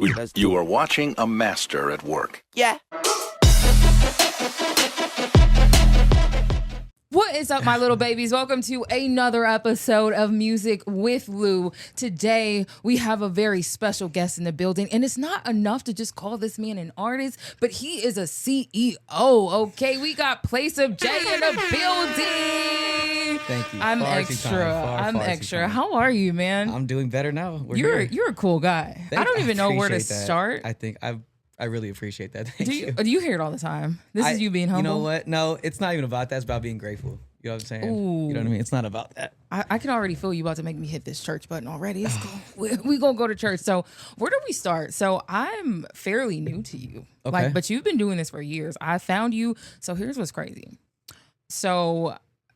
You are watching a master at work. Yeah. What is up, my little babies? Welcome to another episode of Music with Lou. Today, we have a very special guest in the building, and it's not enough to just call this man an artist, but he is a CEO, okay? We got Playsome Jayy in the building. Thank you. I'm Far too extra. kind. Far too Extra. kind. How are you, man? I'm doing better now. You're a cool guy. I don't even know where to appreciate that. start. I really appreciate that. Thank you. Do you hear it all the time? This is you being humble? You know what? No, it's not even about that. It's about being grateful. You know what I'm saying? Ooh. You know what I mean? It's not about that. I can already feel you about to make me hit this church button already. It's cool. We gonna go to church. So where do we start? So I'm fairly new to you, Okay. but you've been doing this for years. I found you. So here's what's crazy. So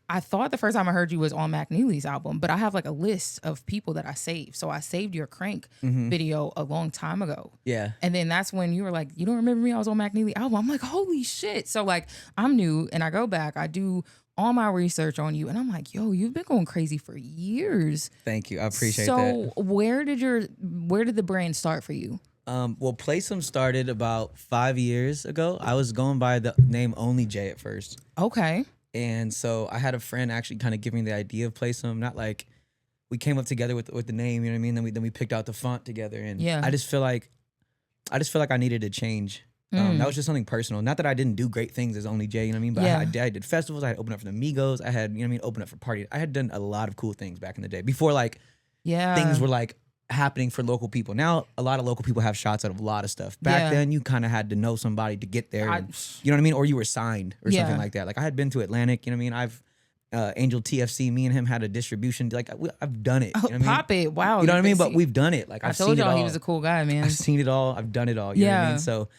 I thought the first time I heard you was on Mac Neely's album, but I have like a list of people that I saved. So I saved your Crank video a long time ago. Yeah. And then that's when you were like, you don't remember me? I was on Mac Neely album. I'm like, holy shit. So like I'm new and I go back, I do all my research on you and I'm like, yo, you've been going crazy for years. Thank you. I appreciate so that. So where did the brand start for you? Well, Playsome started about 5 years ago. I was going by the name Only Jay at first. Okay. And so I had a friend actually kind of give me the idea of Playsome. Not like we came up together with the name, you know what I mean? Then we picked out the font together, and yeah. I just feel like I needed to change. That was just something personal. Not that I didn't do great things as Only Jay, you know what I mean? But yeah. I did festivals. I had opened up for the Migos. I had, you know what I mean, opened up for parties. I had done a lot of cool things back in the day before like things were like happening for local people. Now a lot of local people have shots out of a lot of stuff. Back then you kind of had to know somebody to get there, and, you know what I mean, or you were signed or something like that. Like I had been to Atlantic, you know what I mean. I've Angel TFC, me and him had a distribution. Like I've done it. You know what I mean? Pop it, wow. You know what I mean? But we've done it. Like I told y'all he was a cool guy, man. I've seen it all. I've done it all. You know what I mean? So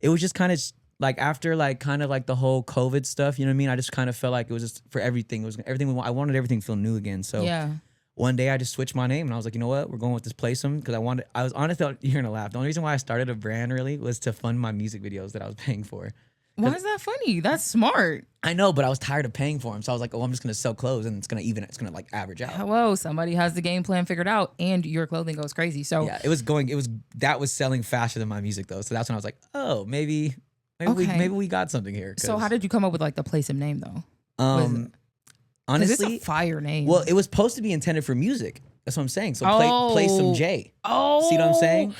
it was just kind of like after like kind of like the whole COVID stuff. You know what I mean? I just kind of felt like it was just for everything. It was everything we want. I wanted everything to feel new again. So one day I just switched my name and I was like, you know what? We're going with this Playsome because I was honest. You're gonna laugh. The only reason why I started a brand really was to fund my music videos that I was paying for. Why is that funny? That's smart. I know, but I was tired of paying for them. So I was like, oh, I'm just going to sell clothes and it's going to like average out. Hello, somebody has the game plan figured out and your clothing goes crazy. So yeah, that was selling faster than my music though. So that's when I was like, oh, maybe we got something here. So how did you come up with like the Playsome name though? Honestly, it's a fire name. Well, it was supposed to be intended for music. That's what I'm saying. So Playsome Jayy. Oh, see what I'm saying?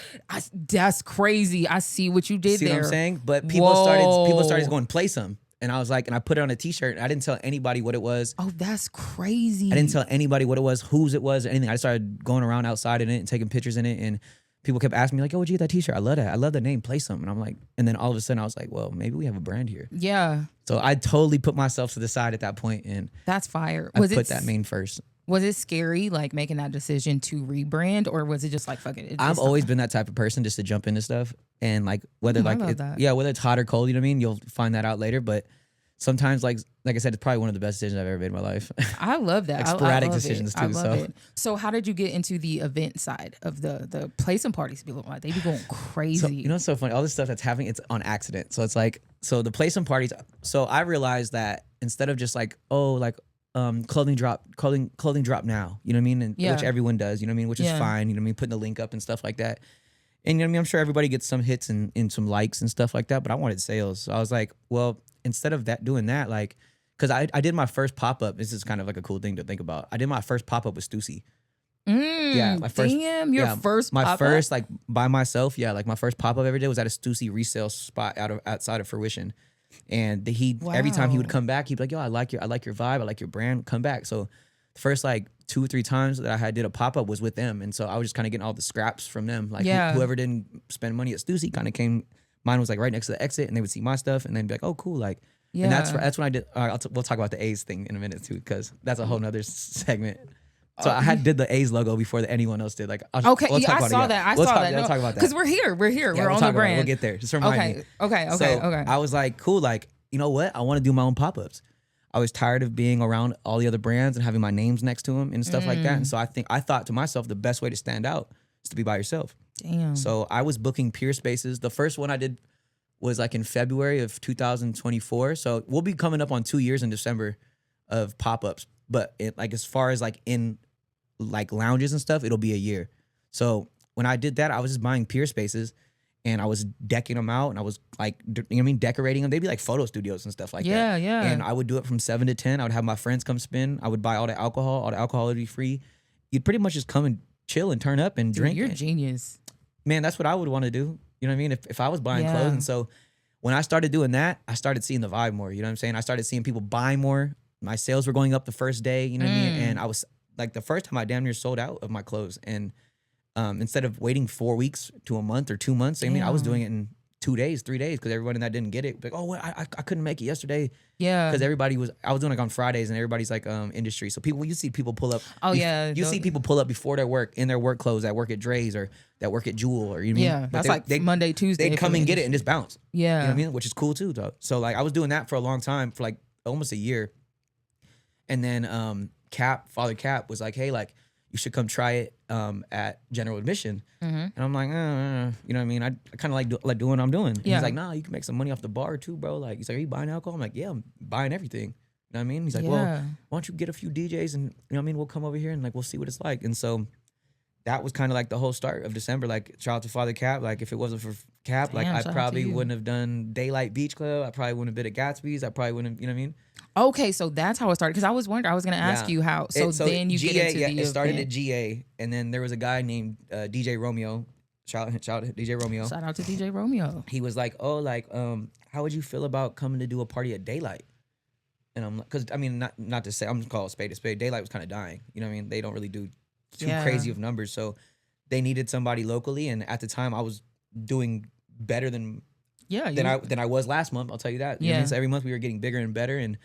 That's crazy. I see what you did see there. See what I'm saying? But people started going Playsome. And I was like, and I put it on a t-shirt and I didn't tell anybody what it was. Oh, that's crazy. I didn't tell anybody what it was, whose it was, or anything. I started going around outside in it and taking pictures in it. And people kept asking me like, oh, where'd you get that t-shirt? I love that. I love the name Playsome. And I'm like, and then all of a sudden I was like, well, maybe we have a brand here. Yeah. So I totally put myself to the side at that point and that's fire. I put that name first. Was it scary, like making that decision to rebrand, or was it just like fuck it? I've always been that type of person just to jump into stuff, and like whether whether it's hot or cold, you know what I mean. You'll find that out later, but sometimes like I said, it's probably one of the best decisions I've ever made in my life. I love that. Like sporadic decisions too. I love it. So how did you get into the event side of the Playsome Parties? People like they be going crazy. So, you know what's so funny? All this stuff that's happening, it's on accident. So it's like the Playsome Parties. So I realized that instead of just like clothing drop now, you know what I mean? And which everyone does, you know what I mean? Which is fine, you know what I mean? Putting the link up and stuff like that. And you know what I mean? I'm sure everybody gets some hits and some likes and stuff like that, but I wanted sales. So I was like, well, instead of doing that, like, because I did my first pop-up. This is kind of like a cool thing to think about. I did my first pop-up with Stussy. My first like by myself. Yeah, like my first pop-up every day was at a Stussy resale spot outside of Fruition. And every time he would come back, he'd be like, yo, I like your vibe, I like your brand, come back. So the first like 2 or 3 times that I did a pop-up was with them. And so I was just kind of getting all the scraps from them. Like whoever didn't spend money at Stussy kind of came, mine was like right next to the exit and they would see my stuff and then be like, oh, cool. Like, and that's when I did, all right, we'll talk about the A's thing in a minute too, because that's a whole nother segment. So I did the A's logo before anyone else did. Like, I saw that. We'll talk about that because we're here. Yeah, we're on the brand. We'll get there. Just remind me. Okay. I was like, cool. Like, you know what? I want to do my own pop-ups. I was tired of being around all the other brands and having my names next to them and stuff like that. And so I thought to myself, the best way to stand out is to be by yourself. Damn. So I was booking peer spaces. The first one I did was like in February of 2024. So we'll be coming up on 2 years in December of pop-ups. But like as far as like in like lounges and stuff, it'll be a year. So when I did that, I was just buying peer spaces and I was decking them out and I was like, you know what I mean, decorating them. They'd be like photo studios and stuff like that. Yeah. And I would do it from 7 to 10. I would have my friends come spin. I would buy all the alcohol. All the alcohol would be free. You'd pretty much just come and chill and turn up and Dude, drink. You're a genius. Man, that's what I would want to do. You know what I mean? If I was buying Yeah. clothes. And so when I started doing that, I started seeing the vibe more. You know what I'm saying? I started seeing people buy more. My sales were going up the first day. You know what I mean? And I was like, the first time I damn near sold out of my clothes. And instead of waiting 4 weeks to a month or 2 months, I mean, I was doing it in 2 days, 3 days, because everyone that didn't get it, like, oh, well, I couldn't make it yesterday. Yeah. Because I was doing like on Fridays and everybody's like industry. So you see people pull up. Oh, yeah. You see people pull up before their work, in their work clothes, that work at Dre's or that work at Jewel, or you know what I mean? Yeah. But That's like Monday, Tuesday. They come and get it and just bounce. Yeah. You know what I mean? Which is cool too, though. So like I was doing that for a long time, for like almost a year. And then Father Cap was like, hey, like, you should come try it at general admission. And I'm like, you know what I mean? I kind of like doing what I'm doing. And he's like, nah, you can make some money off the bar too, bro. Like, he's like, are you buying alcohol? I'm like, yeah, I'm buying everything. You know what I mean? He's like, well, why don't you get a few DJs and, you know what I mean? We'll come over here and like, we'll see what it's like. And so that was kind of like the whole start of December. Like, shout out to Father Cap. Like, if it wasn't for Cap, like, I probably wouldn't have done Daylight Beach Club. I probably wouldn't have been at Gatsby's. I probably wouldn't have, you know what I mean? Okay, so that's how it started. Because I was wondering, I was going to ask you how. So then you GA, get into the it started event. at GA, and then there was a guy named DJ Romeo. Shout out to DJ Romeo. Shout out to DJ Romeo. He was like, oh, like, how would you feel about coming to do a party at Daylight? And I'm like, because I mean, not to say, I'm just call a spade a spade. Daylight was kind of dying. You know what I mean? They don't really do too crazy of numbers. So they needed somebody locally. And at the time, I was doing better than I was last month. I'll tell you that. You know what I mean? So every month we were getting bigger and better. And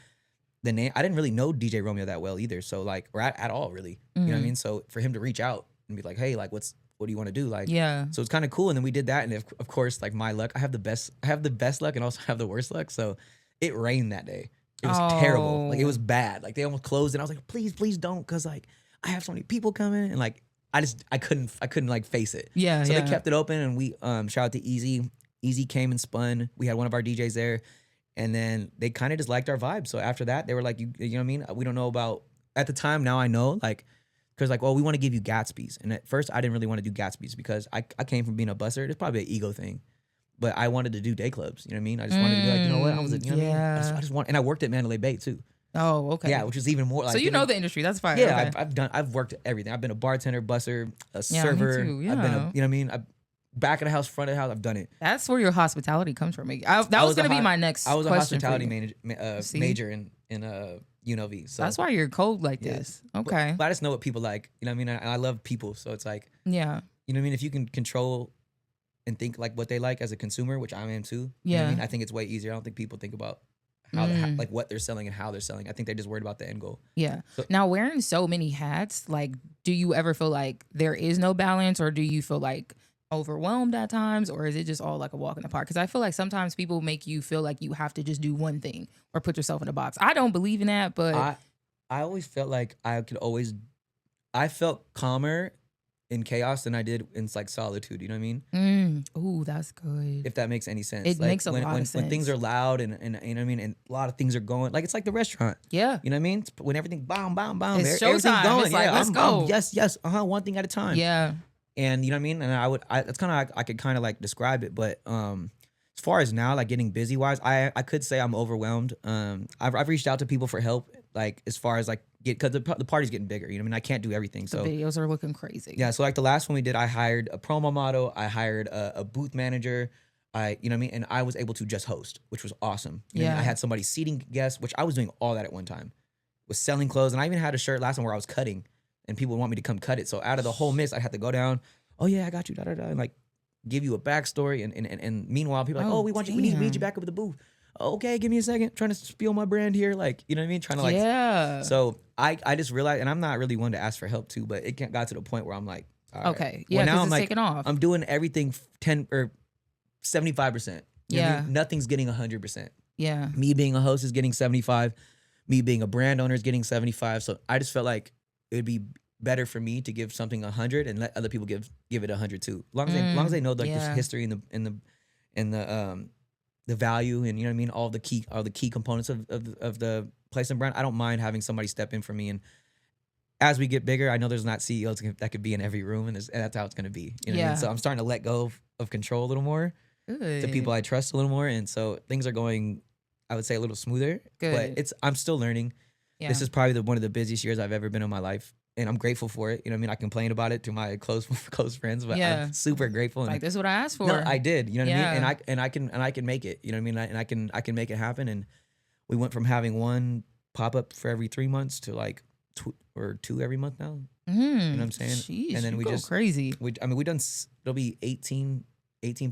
the name, I didn't really know DJ Romeo that well either. So like, or at all really. You know what I mean? So for him to reach out and be like, hey, like, what do you want to do? Like, so it's kind of cool. And then we did that. And of course, like my luck, I have the best luck and also have the worst luck. So it rained that day. It was terrible. Like, it was bad. Like, they almost closed, and I was like, please don't, because like I have so many people coming, and like I couldn't like face it. So they kept it open, and we shout out to Easy. Easy came and spun. We had one of our DJs there, and then they kind of just liked our vibe. So after that, they were like, you know what I mean? We don't know about at the time. Now I know, like, because like, well, we want to give you Gatsby's, and at first I didn't really want to do Gatsby's because I came from being a busser. It's probably an ego thing. But I wanted to do day clubs, you know what I mean? I just wanted to be like, you know what? I was, you know what I mean? I just want, and I worked at Mandalay Bay too. Oh, okay. Yeah, which is even more like. So you know the industry, that's fine. Yeah, okay. I've worked everything. I've been a bartender, busser, a server. Me too, I've been you know what I mean? Back of the house, front of the house, I've done it. That's where your hospitality comes from. That was going to be my next question. I was a hospitality major in UNLV. So that's why you're cold like this. Okay. But I just know what people like. You know what I mean? And I love people, so it's like, yeah. You know what I mean? If you can control and think like what they like as a consumer, which I am too. Yeah. You know what I mean? I think it's way easier. I don't think people think about how like what they're selling and how they're selling. I think they're just worried about the end goal. Yeah. So, now, wearing so many hats, like, do you ever feel like there is no balance, or do you feel like overwhelmed at times, or is it just all like a walk in the park? Because I feel like sometimes people make you feel like you have to just do one thing or put yourself in a box. I don't believe in that, but I always felt like I felt calmer in chaos than I did in like solitude. You know what I mean? Ooh, that's good. If that makes any sense. It like, makes a lot of sense. When things are loud and you know what I mean, and a lot of things are going, like, it's like the restaurant. Yeah. You know what I mean? When everything bam, it's everything's going. It's like, let's go. Yes. One thing at a time. Yeah. And you know what I mean? And that's kind of, I could kind of like describe it, but as far as now, like getting busy wise, I could say I'm overwhelmed. I've reached out to people for help, like as far as like because the party's getting bigger. You know what I mean? I can't do everything. So the videos are looking crazy. Yeah. So like the last one we did, I hired a promo model. I hired a booth manager. You know what I mean? And I was able to just host, which was awesome. You know what I mean? I had somebody seating guests, which I was doing all that at one time. Was selling clothes, and I even had a shirt last time where I was cutting, and people would want me to come cut it. So out of the whole mix, I had to go down. Oh yeah, I got you. And like give you a backstory, and meanwhile people are like, we need you back up at the booth. Okay, give me a second. Trying to spiel my brand here, like, you know what I mean? Trying to like, yeah. So I just realized, and I'm not really one to ask for help too, but it got to the point where I'm like, all right. Okay, yeah, because it's taking off. I'm doing everything 10 or 75%. You know what I mean? Nothing's getting 100%. Yeah. Me being a host is getting 75. Me being a brand owner is getting 75. So I just felt like it would be better for me to give something 100 and let other people give it 100 too. As long as they know like this history and the value, and you know what I mean, all the key components of the Playsome brand. I don't mind having somebody step in for me, and as we get bigger, I know there's not CEOs that could be in every room, and that's how it's going to be. You know what I mean? So I'm starting to let go of control a little more to people I trust a little more. And so things are going, I would say, a little smoother. Good. But I'm still learning. Yeah. This is probably one of the busiest years I've ever been in my life. And I'm grateful for it. You know what I mean? I complain about it to my close friends, but I'm super grateful. Like, this is what I asked for. No, I did. You know what I mean? And I can make it. You know what I mean? I can make it happen. And we went from having one pop up for every 3 months to like two every month now. You know what I'm saying? Jeez, and then we just crazy. We done. It'll be 18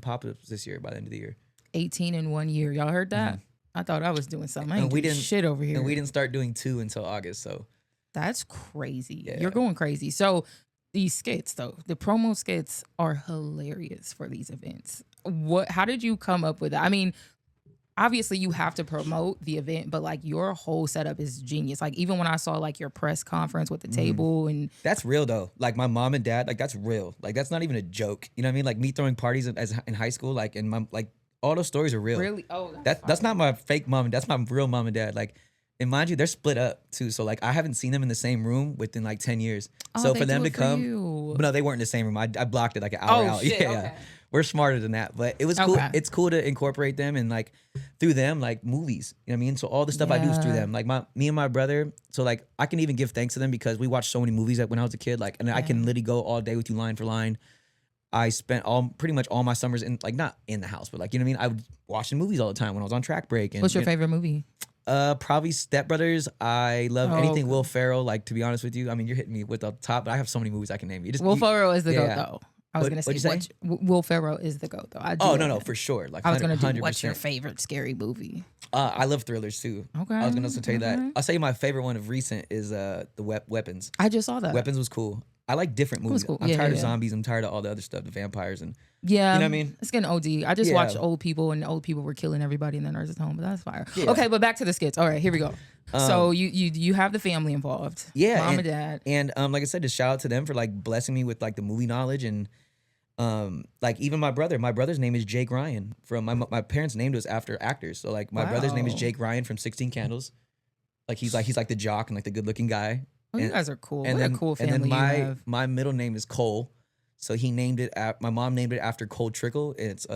pop ups this year by the end of the year. 18 in 1 year. Y'all heard that? I thought I was doing something. I ain't doing shit over here. And we didn't start doing 2 until August. So. That's crazy. Yeah. You're going crazy. So these skits, though, the promo skits are hilarious for these events. How did you come up with that? I mean, obviously you have to promote the event, but like your whole setup is genius. Like even when I saw like your press conference with the table and that's real though. Like my mom and dad, like that's real. Like that's not even a joke. You know what I mean? Like me throwing parties in high school, like and my like all those stories are real. Really? Oh, that's not my fake mom. That's my real mom and dad. Like. And mind you, they're split up too. So like I haven't seen them in the same room within like 10 years. So for them to come, but no, they weren't in the same room. I blocked it like an hour out. Shit, yeah, okay. We're smarter than that. But it was cool. It's cool to incorporate them and like through them, like movies. You know what I mean? So all the stuff I do is through them. Like me and my brother. So like I can even give thanks to them because we watched so many movies when I was a kid. Like and I can literally go all day with you line for line. I spent pretty much all my summers in like not in the house, but like you know what I mean. I would watching movies all the time when I was on track break. And what's your favorite movie? Probably Step Brothers. I love anything Will Ferrell. Like to be honest with you, I mean you're hitting me with the top, but I have so many movies I can name you. Will Ferrell is the GOAT though. I was gonna say, say? Will Ferrell is the GOAT though. No, for sure. Like I was gonna do. What's your favorite scary movie? I love thrillers too. Okay, I was gonna also tell you that. I'll say my favorite one of recent is the Weapons. I just saw that. Weapons was cool. I like different movies. Cool. I'm tired of zombies. I'm tired of all the other stuff, the vampires and you know what I mean? It's getting OD. I just watched old people and old people were killing everybody in the nurse's home, but that's fire. Yeah. Okay, but back to the skits. All right, here we go. So you have the family involved. Yeah. Mom and dad. And like I said, just shout out to them for like blessing me with like the movie knowledge and like even my brother. My brother's name is Jake Ryan. From my parents named us after actors. So like my brother's name is Jake Ryan from 16 Candles. Like he's like the jock and like the good looking guy. Oh, you guys are cool. And what a cool family and then you have. my middle name is Cole. So he named it my mom named it after Cole Trickle. It's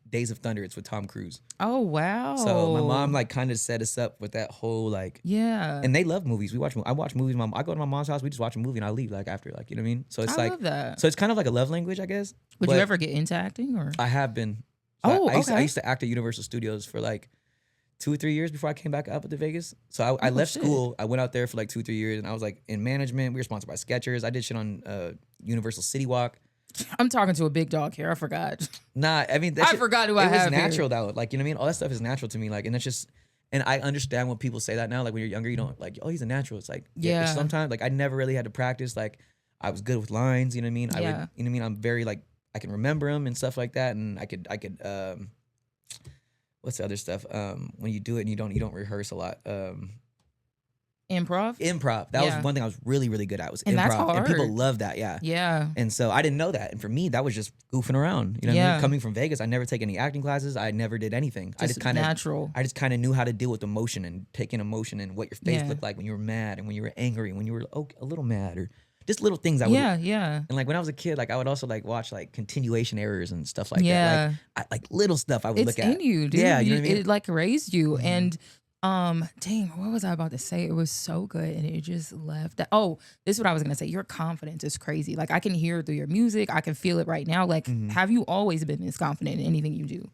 Days of Thunder. It's with Tom Cruise. Oh wow. So my mom like kind of set us up with that whole like and they love movies. I watch movies. I go to my mom's house. We just watch a movie and I leave like after like you know what I mean. So it's I love that. So it's kind of like a love language, I guess. Would you ever get into acting or? I have been. So I used to act at Universal Studios for like 2 or 3 years before I came back up to Vegas. So I left school. I went out there for like 2 or 3 years and I was like in management. We were sponsored by Skechers. I did shit on Universal City Walk. I'm talking to a big dog here. I forgot. Nah, I mean, I forgot who I have. It was natural though. Like, you know what I mean? All that stuff is natural to me. Like, and it's just, and I understand when people say that now. Like when you're younger, you don't like, oh, he's a natural. It's like, yeah. Sometimes like I never really had to practice. Like I was good with lines. You know what I mean? I would, you know what I mean? I'm very like, I can remember them and stuff like that. And I could, what's the other stuff? When you do it and you don't rehearse a lot. Improv. That was one thing I was really, really good at was and improv. That's hard. And people love that. Yeah. Yeah. And so I didn't know that. And for me, that was just goofing around. You know what I mean? Coming from Vegas, I never take any acting classes. I never did anything. I just kind of natural. I just kind of knew how to deal with emotion and taking emotion and what your face looked like when you were mad and when you were angry and when you were a little mad or just little things I would. Yeah. And like when I was a kid, like I would also like watch like continuation errors and stuff like that. Like little stuff I would look at. It's in you, dude. Yeah, you know what I mean? It like raised you. And dang, what was I about to say? It was so good and it just left. Oh, this is what I was gonna say. Your confidence is crazy. Like I can hear it through your music. I can feel it right now. Like, have you always been this confident in anything you do?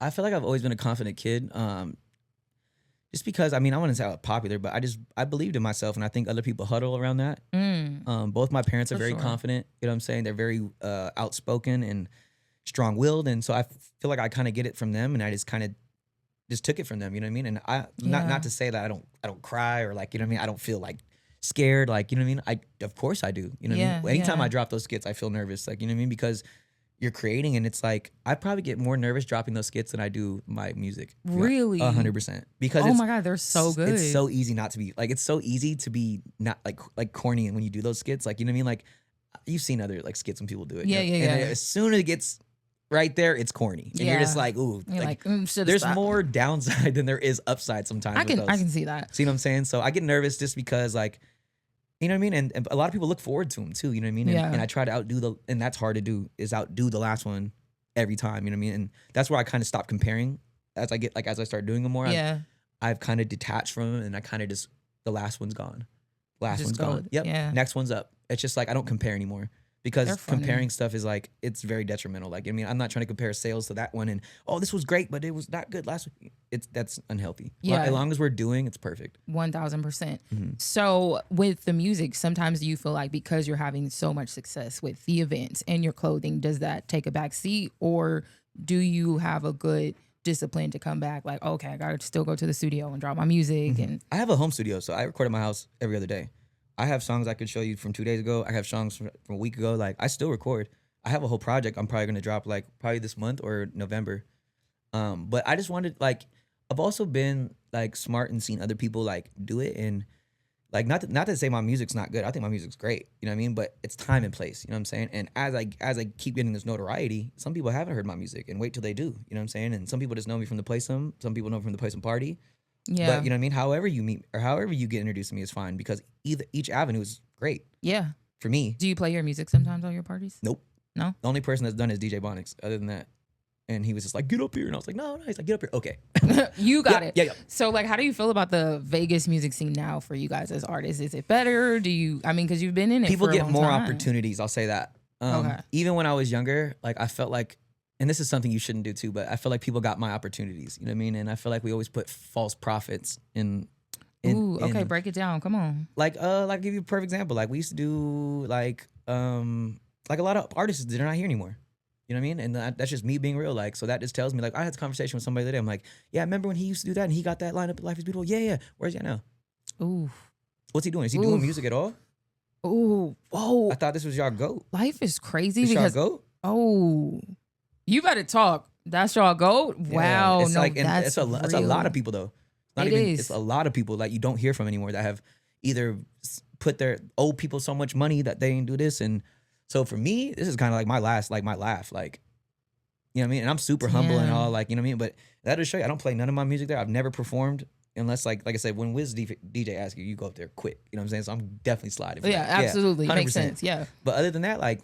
I feel like I've always been a confident kid. Just because, I mean, I wouldn't say I was popular, but I believed in myself, and I think other people huddle around that. Both my parents are very confident. You know what I'm saying? They're very outspoken and strong-willed, and so I feel like I kind of get it from them, and I just kind of just took it from them. You know what I mean? And not to say that I don't cry or like, you know what I mean? I don't feel like scared, like, you know what I mean? Of course I do. You know what I mean? Anytime I drop those skits, I feel nervous, like, you know what I mean? Because you're creating, and it's like I probably get more nervous dropping those skits than I do my music. Really? 100%. Because oh my god, they're so good. It's so easy not to be like. It's so easy to be not like corny, and when you do those skits, like you know what I mean. Like you've seen other like skits when people do it. Yeah. And as soon as it gets right there, it's corny, and you're just like, ooh. You're like there's more downside than there is upside sometimes. I can see that. See what I'm saying? So I get nervous just because like You know what I mean? And a lot of people look forward to them too. You know what I mean? And I try to outdo and that's hard to do, is outdo the last one every time. You know what I mean? And that's where I kind of stop comparing as I start doing them more. I've kind of detached from them, and I kind of just, the last one's gone. Last one's gone. Yep. Yeah. Next one's up. It's just like I don't compare anymore, because comparing stuff is like, it's very detrimental. Like, I mean, I'm not trying to compare sales to that one and, oh, this was great, but it was not good last week. That's unhealthy. Yeah. As long as we're doing, it's perfect. 1000%. So with the music, sometimes you feel like because you're having so much success with the events and your clothing, does that take a back seat, or do you have a good discipline to come back? Like, okay, I gotta still go to the studio and drop my music. And I have a home studio, so I record at my house every other day. I have songs I could show you from 2 days ago. I have songs from a week ago. Like, I still record. I have a whole project I'm probably gonna drop like probably this month or November. But I just wanted, like, I've also been like smart and seen other people like do it, and like not to say my music's not good. I think my music's great. You know what I mean? But it's time and place. You know what I'm saying? And as I keep getting this notoriety, some people haven't heard my music and wait till they do. You know what I'm saying? And some people just know me from the Playsome. Some people know me from the Playsome Party. Yeah. But you know what I mean? However you meet or however you get introduced to me is fine, because each avenue is great. Yeah. For me. Do you play your music sometimes on your parties? Nope. No? The only person that's done is DJ Bonix. Other than that. And he was just like, get up here. And I was like, no. He's like, get up here. Okay. You got it. Yeah. So, like, how do you feel about the Vegas music scene now for you guys as artists? Is it better? Do you, I mean, because you've been in it People for a get long more time. opportunities. I'll say that. Okay. Even when I was younger, like, I felt like, and this is something you shouldn't do too, but I feel like people got my opportunities. You know what I mean? And I feel like we always put false prophets in. Okay, break it down. Come on. Like, I'll give you a perfect example. Like, we used to do, like a lot of artists, they're not here anymore. You know what I mean? And that's just me being real. Like, so that just tells me, like, I had this conversation with somebody today. I'm like, yeah, I remember when he used to do that and he got that lineup, Life is Beautiful. Yeah. Where's he at now? Ooh. What's he doing? Is he doing music at all? Ooh. Whoa. I thought this was y'all GOAT. Life is crazy Is because. y'all GOAT? Oh. You better talk. That's y'all GOAT? Wow. It's no, like, that's it's a lot of people, though. It's a lot of people that you don't hear from anymore that have either put owe people so much money that they didn't do this. And so for me, this is kind of like my laugh, like, you know what I mean? And I'm super humble and all, like, you know what I mean? But that'll show you, I don't play none of my music there. I've never performed unless, like I said, when Wiz DJ asks you, you go up there quick. You know what I'm saying? So I'm definitely sliding. Yeah, absolutely. Makes sense. Yeah. But other than that, like,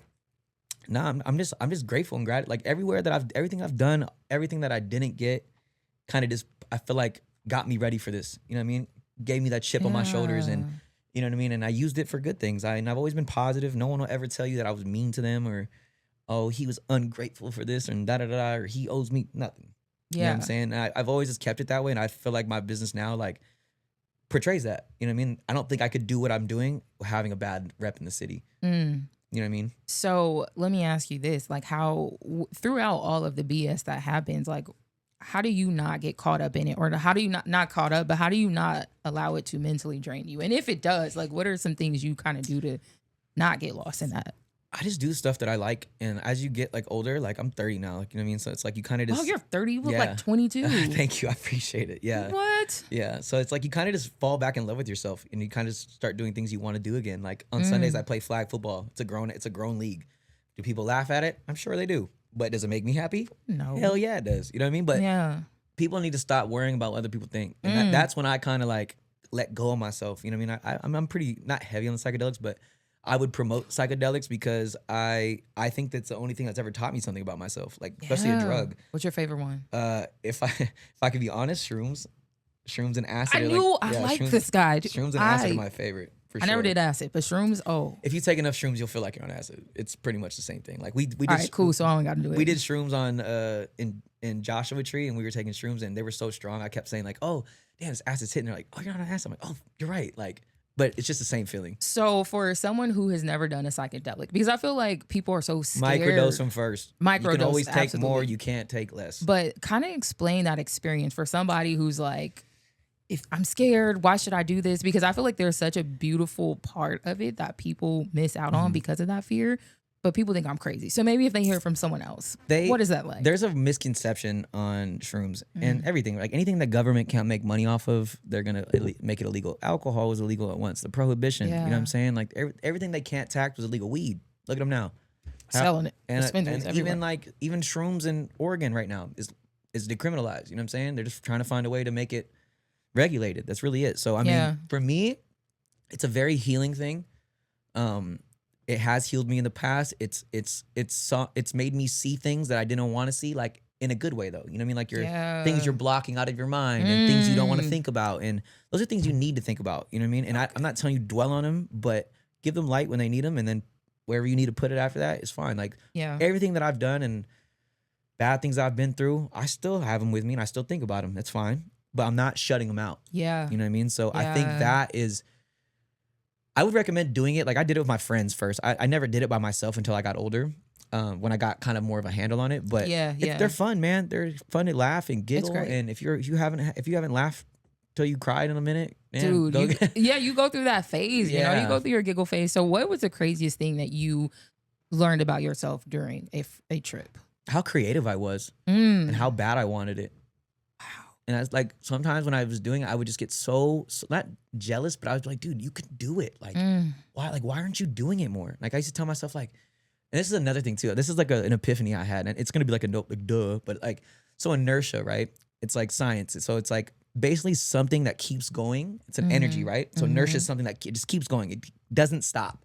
nah, I'm just grateful and glad. Like, everything I've done, everything that I didn't get, kind of just, I feel like got me ready for this. You know what I mean? Gave me that chip on my shoulders, and you know what I mean? And I used it for good things. And I've always been positive. No one will ever tell you that I was mean to them, or, oh, he was ungrateful for this, and da-da-da-da, or he owes me nothing. You know what I'm saying? And I've always just kept it that way, and I feel like my business now, like, portrays that. You know what I mean? I don't think I could do what I'm doing having a bad rep in the city. You know what I mean? So let me ask you this. Like, how, throughout all of the BS that happens, like, how do you not get caught up in it? Or how do you not caught up, but how do you not allow it to mentally drain you? And if it does, like, what are some things you kind of do to not get lost in that? I just do stuff that I like. And as you get, like, older, like, I'm 30 now, like, you know what I mean? So it's like you kind of just... Oh, you're 30? You look like 22. Thank you. I appreciate it. Yeah. What? Yeah. So it's like you kind of just fall back in love with yourself, and you kind of start doing things you want to do again. Like, on Sundays, I play flag football. It's a grown league. Do people laugh at it? I'm sure they do. But does it make me happy? No. Hell yeah, it does. You know what I mean? But people need to stop worrying about what other people think. And that's when I kind of, like, let go of myself. You know what I mean? I'm pretty not heavy on the psychedelics, but I would promote psychedelics because I think that's the only thing that's ever taught me something about myself, like, especially a drug. What's your favorite one? If I could be honest, shrooms and acid. I like this guy. Shrooms and acid are my favorite. For sure. I never did acid, but shrooms, If you take enough shrooms, you'll feel like you're on acid. It's pretty much the same thing. Like, we did. All right, cool. So I don't got to do it. We did shrooms on in Joshua Tree, and we were taking shrooms, and they were so strong. I kept saying, like, oh, damn, this acid's hitting. They're like, oh, you're on acid. I'm like, oh, you're right. Like, but it's just the same feeling. So for someone who has never done a psychedelic, because I feel like people are so scared. Microdose them first. You can always take more. You can't take less. But kind of explain that experience for somebody who's like, if I'm scared, why should I do this? Because I feel like there's such a beautiful part of it that people miss out on because of that fear. But people think I'm crazy. So maybe if they hear it from someone else, what is that like? There's a misconception on shrooms and everything. Like, anything the government can't make money off of, they're going to make it illegal. Alcohol was illegal at once. The prohibition, you know what I'm saying? Like, everything they can't tax was illegal. Weed, look at them now. Selling it. And even shrooms in Oregon right now is decriminalized. You know what I'm saying? They're just trying to find a way to make it regulated. That's really it. So, I mean, for me, it's a very healing thing. It has healed me in the past. It's made me see things that I didn't want to see, like in a good way though. You know what I mean? Like things you're blocking out of your mind and things you don't want to think about. And those are things you need to think about. You know what I mean? And I'm not telling you dwell on them, but give them light when they need them. And then wherever you need to put it after that is fine. Like everything that I've done and bad things I've been through, I still have them with me and I still think about them. That's fine. But I'm not shutting them out. Yeah. You know what I mean? So I think that is, I would recommend doing it. Like I did it with my friends first. I never did it by myself until I got older, when I got kind of more of a handle on it. But they're fun, man. They're fun to laugh and giggle. And if you haven't laughed till you cried in a minute, man, dude, you go through that phase. You know, you go through your giggle phase. So what was the craziest thing that you learned about yourself during a trip? How creative I was and how bad I wanted it. And I was like, sometimes when I was doing it, I would just get so not jealous, but I was like, dude, you could do it. Like, why aren't you doing it more? Like I used to tell myself like, and this is another thing too. This is like an epiphany I had, and it's gonna be like a duh, but like, so inertia, right? It's like science. So it's like basically something that keeps going. It's an energy, right? So inertia is something that just keeps going. It doesn't stop.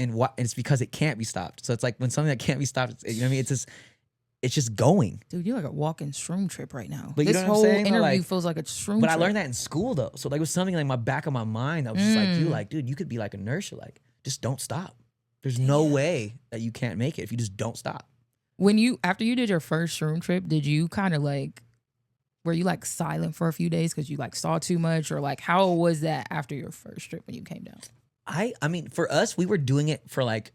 And it's because it can't be stopped. So it's like when something that can't be stopped, you know what I mean? It's just going. Dude, you're like a walking shroom trip right now. But you know what I'm saying? This whole interview feels like a shroom trip. But I learned that in school though. So like it was something like my back of my mind. I was just like, dude, you could be like inertia. Like just don't stop. There's no way that you can't make it if you just don't stop. After you did your first shroom trip, did you kind of like, were you like silent for a few days because you like saw too much, or like how was that after your first trip when you came down? I mean, for us, we were doing it for like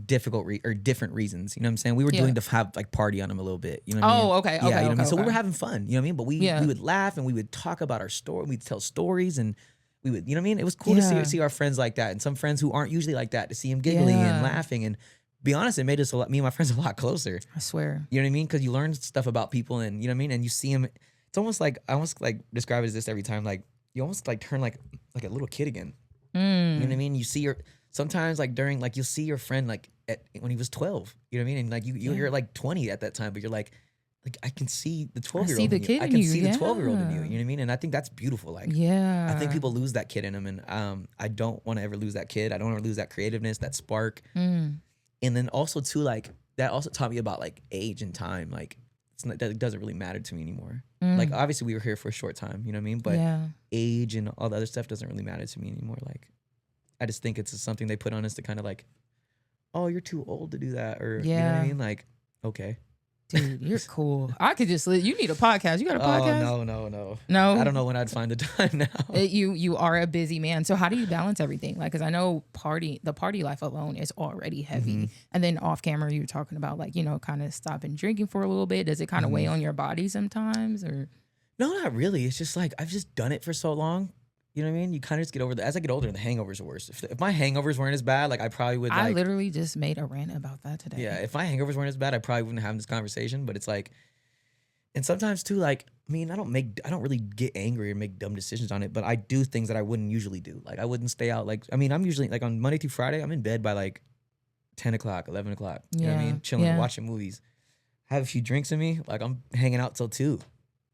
difficult or different reasons. You know what I'm saying? We were doing to have like party on them a little bit. You know what I mean? Okay. Yeah, you know what I mean? So we were having fun. You know what I mean? But we would laugh and we would talk about our story. We'd tell stories and we would, you know what I mean? It was cool to see our friends like that, and some friends who aren't usually like that, to see them giggling and laughing. And be honest, it made us me and my friends a lot closer. I swear. You know what I mean? Because you learn stuff about people, and you know what I mean? And you see them. It's almost like, I almost like describe it as this every time. Like you almost like turn like a little kid again. You know what I mean? You see sometimes like during, like you'll see your friend like when he was 12, you know what I mean? And like you're like 20 at that time, but you're like I can see the 12-year-old. I see the kid in you. I can see the 12-year-old in you. You know what I mean? And I think that's beautiful. Like, I think people lose that kid in them, and I don't want to ever lose that kid. I don't want to lose that creativeness, that spark. And then also too, like that also taught me about like age and time. Like it doesn't really matter to me anymore. Like obviously we were here for a short time, you know what I mean? But age and all the other stuff doesn't really matter to me anymore. Like I just think it's something they put on us to kind of like, oh, you're too old to do that, or you know what I mean? Like, okay. Dude, you're cool. I could just you need a podcast. You got a podcast? Oh, no. I don't know when I'd find the time now. You are a busy man. So how do you balance everything? Like, because I know the party life alone is already heavy. And then off camera, you're talking about like, you know, kind of stopping drinking for a little bit. Does it kind of weigh on your body sometimes, or? No, not really. It's just like, I've just done it for so long. You know what I mean? You kind of just get over as I get older, the hangovers are worse. If my hangovers weren't as bad, like I probably would. I literally just made a rant about that today. Yeah, if my hangovers weren't as bad, I probably wouldn't have this conversation. But it's like, and sometimes too, like, I mean, I don't really get angry or make dumb decisions on it, but I do things that I wouldn't usually do. Like I wouldn't stay out. Like, I mean, I'm usually like on Monday through Friday, I'm in bed by like 10 o'clock, 11 o'clock. You know what I mean? Chilling, watching movies. Have a few drinks in me. Like I'm hanging out till 2.